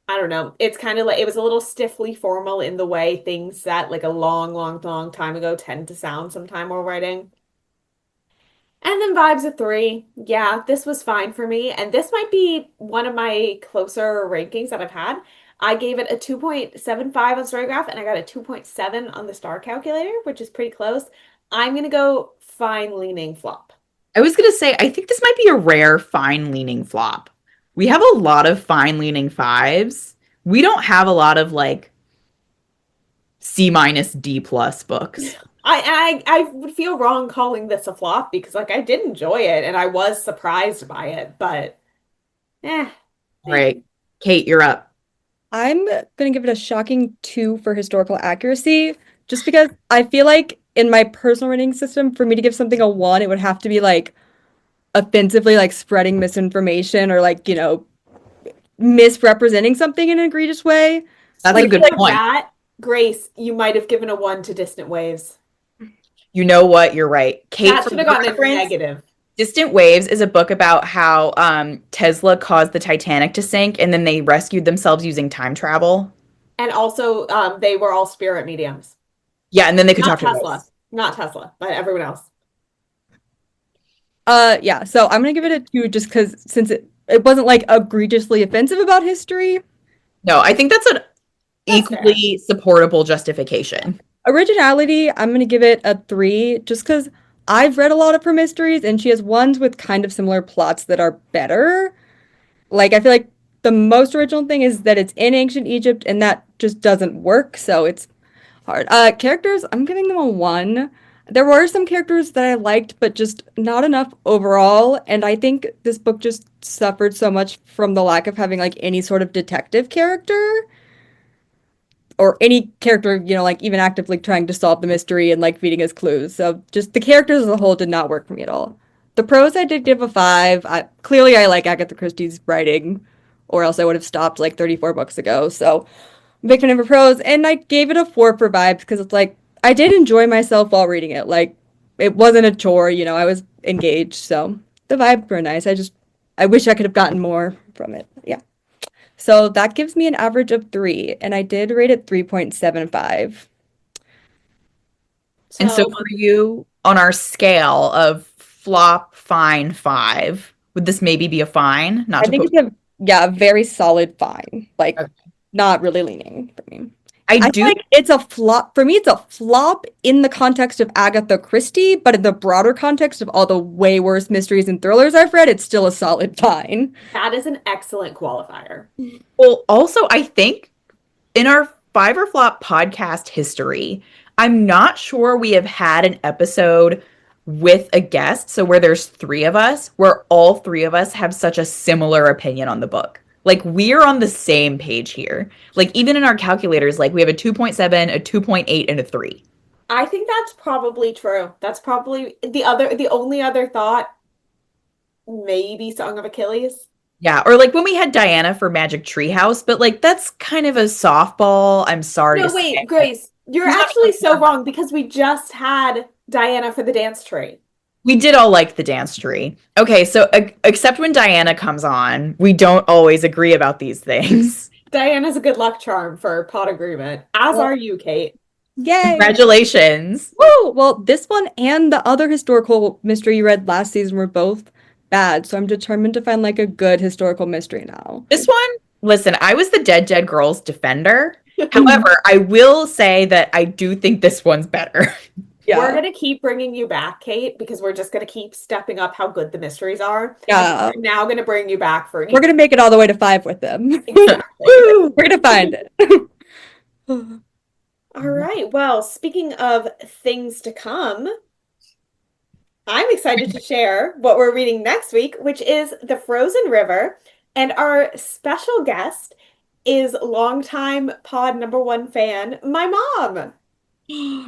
I don't know. It's kind of like it was a little stiffly formal in the way things that like a long, long, long time ago tend to sound sometime while writing. And then vibes a three. Yeah, this was fine for me. And this might be one of my closer rankings that I've had. I gave it a 2.75 on Storygraph and I got a 2.7 on the star calculator, which is pretty close. I'm gonna go fine leaning flop. I was gonna say, I think this might be a rare fine leaning flop. We have a lot of fine leaning fives. We don't have a lot of like C minus D plus books. I would feel wrong calling this a flop because like I did enjoy it and I was surprised by it, but eh. All right, Kate, you're up. I'm gonna give it a shocking 2 for historical accuracy, just because I feel like in my personal rating system, for me to give something a 1, it would have to be like offensively like spreading misinformation or like, misrepresenting something in an egregious way. That's a Like, Things good like point. that, Grace, you might have given a one to Distant Waves. You know what? You're right. Kate, That for should have your gotten a reference, negative. Distant Waves is a book about how Tesla caused the Titanic to sink and then they rescued themselves using time travel. And also, they were all spirit mediums. Yeah, and then they could Not talk to Tesla. ghosts. Not Tesla, but everyone else. yeah, so I'm gonna give it a 2 just because since it wasn't like egregiously offensive about history. No, I think that's an That's fair. equally supportable justification. Originality, I'm gonna give it a 3 just because I've read a lot of her mysteries and she has ones with kind of similar plots that are better. Like, I feel like the most original thing is that it's in ancient Egypt and that just doesn't work, so it's hard. Characters, I'm giving them a 1. There were some characters that I liked, but just not enough overall, and I think this book just suffered so much from the lack of having like any sort of detective character or any character, like even actively trying to solve the mystery and like feeding us clues. So just the characters as a whole did not work for me at all. The prose I did give a 5. Clearly I like Agatha Christie's writing, or else I would have stopped like 34 books ago. So I'm a big fan of her prose, and I gave it a 4 for vibes because it's like I did enjoy myself while reading it. Like it wasn't a chore, I was engaged. So the vibes were nice. I wish I could have gotten more from it. Yeah. So that gives me an average of 3, and I did rate it 3.75. And so So for you, on our scale of flop, fine, five, would this maybe be a fine? Not I to think put. it's a very solid fine. Like Okay. not really leaning for me. I I feel do. like it's a flop. For me, it's a flop in the context of Agatha Christie, but in the broader context of all the way worse mysteries and thrillers I've read, it's still a solid fine. that is an excellent qualifier. Well, also, I think in our five or flop podcast history, I'm not sure we have had an episode with a guest, so where there's three of us, where all three of us have such a similar opinion on the book. Like we're on the same page here. Like even in our calculators, like we have a 2.7, a 2.8, and a 3. I think that's probably true. That's probably the only other thought, maybe Song of Achilles. Yeah, or like when we had Diana for Magic Treehouse, but like that's kind of a softball. I'm sorry to No, say. wait, Grace, you're Who's not actually so wrong because we just had Diana for the dance tree. We did all like the dance tree. Okay, so except when Diana comes on, we don't always agree about these things. Diana's a good luck charm for pot agreement, as Well, are you, Kate. yay! Congratulations. Woo! Well, this one and the other historical mystery you read last season were both bad, so I'm determined to find like a good historical mystery now. This one, listen, I was the Dead Girls defender. However, I will say that I do think this one's better. We're Yeah. gonna keep bringing you back, Kate, because we're just gonna keep stepping up how good the mysteries are. And Yeah. we're now gonna bring you back for We're gonna make it all the way to 5 with them. exactly. Woo! We're gonna find it. All right. Well, speaking of things to come, I'm excited to share what we're reading next week, which is The Frozen River. And our special guest is longtime pod number one fan, my mom.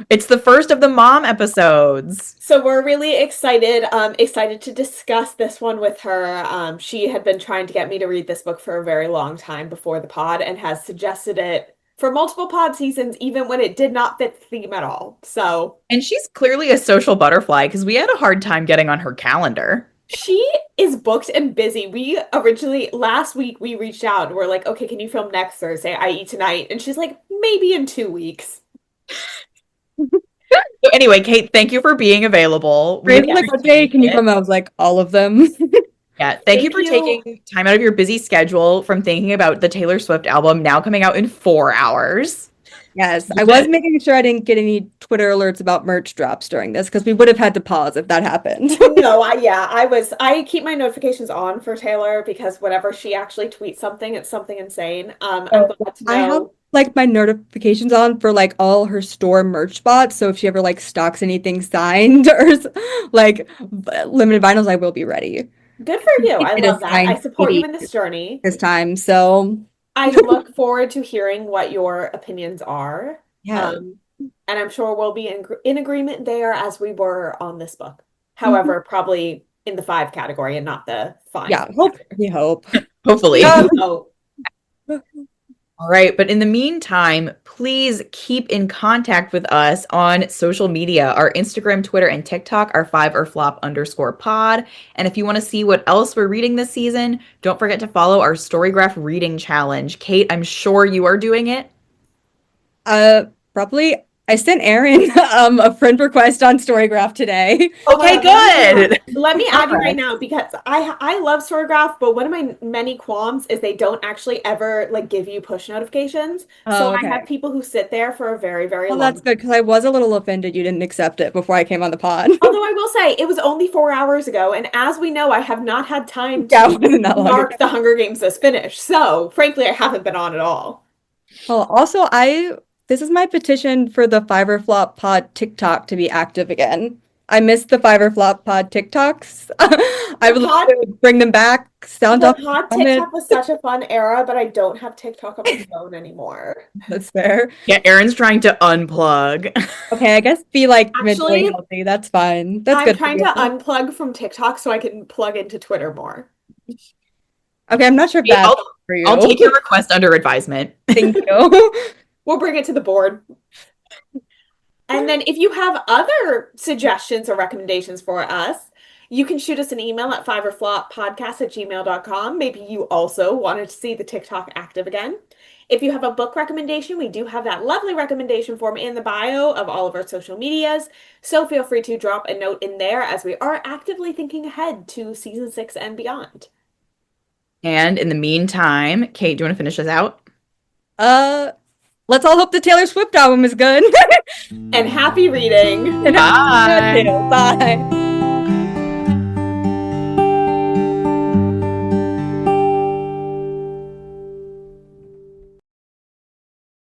It's the first of the mom episodes. So we're really excited to discuss this one with her. She had been trying to get me to read this book for a very long time before the pod and has suggested it for multiple pod seasons, even when it did not fit the theme at all. So And she's clearly a social butterfly because we had a hard time getting on her calendar. she is booked and busy. We originally, last week, we reached out and we're like, okay, can you film next Thursday, i.e., tonight? And she's like, maybe in 2 weeks. So anyway, Kate, thank you for being available. Grace Really was like, what day appreciate can you it. come out? I was like, all of them. Yeah, thank you Thank for you. taking time out of your busy schedule from thinking about the Taylor Swift album now coming out in 4 hours. Yes, I was making sure I didn't get any Twitter alerts about merch drops during this because we would have had to pause if that happened. No, I keep my notifications on for Taylor because whenever she actually tweets something, it's something insane. I'm So glad to I have know. like my notifications on for like all her store merch spots. So if she ever like stocks anything signed or like limited vinyls, I will be ready. Good for you. I It is love that. I signed support you CD in this journey. this time. So I look forward to hearing what your opinions are. yeah. Um, and I'm sure we'll be in agreement there as we were on this book. Mhm. However, probably in the five category and not the fine. Yeah, we hope. Hopefully. Oh, All right. But in the meantime, please keep in contact with us on social media. Our Instagram, Twitter, and TikTok are 5orflop_pod. And if you want to see what else we're reading this season, don't forget to follow our Storygraph reading challenge. Kate, I'm sure you are doing it. Probably I sent Erin a friend request on Storygraph today. Okay, good. let me add you right Progress. now because I love Storygraph, but one of my many qualms is they don't actually ever like give you push notifications. So Oh, I have okay. people who sit there for a very, very Well, long that's time. good because I was a little offended you didn't accept it before I came on the pod. Although I will say it was only 4 hours ago, and as we know, I have not had time Yeah, to it wasn't that long ago. mark the Hunger Games as finished. So frankly, I haven't been on at all. Well, also, this is my petition for the Fiverr Flop Pod TikTok to be active again. I missed the Fiverr Flop Pod TikToks. I The would love pod to bring them back. Sound the off pod comment. TikTok was such a fun era, but I don't have TikTok on my phone anymore. That's fair. Yeah, Erin's trying to unplug. Okay, I guess be like mentally Actually, healthy. That's fine. That's I'm good for trying to you. unplug from TikTok so I can plug into Twitter more. Okay, I'm not sure if Kate, that's for I'll you. take your request under advisement. Thank you. We'll bring it to the board. And then if you have other suggestions or recommendations for us, you can shoot us an email at fiverfloppodcast@gmail.com. Maybe you also wanted to see the TikTok active again. If you have a book recommendation, we do have that lovely recommendation form in the bio of all of our social medias. So feel free to drop a note in there as we are actively thinking ahead to season 6 and beyond. And in the meantime, Kate, do you want to finish this out? Uh, let's all hope the Taylor Swift album is good. And happy reading! And Bye. Bye.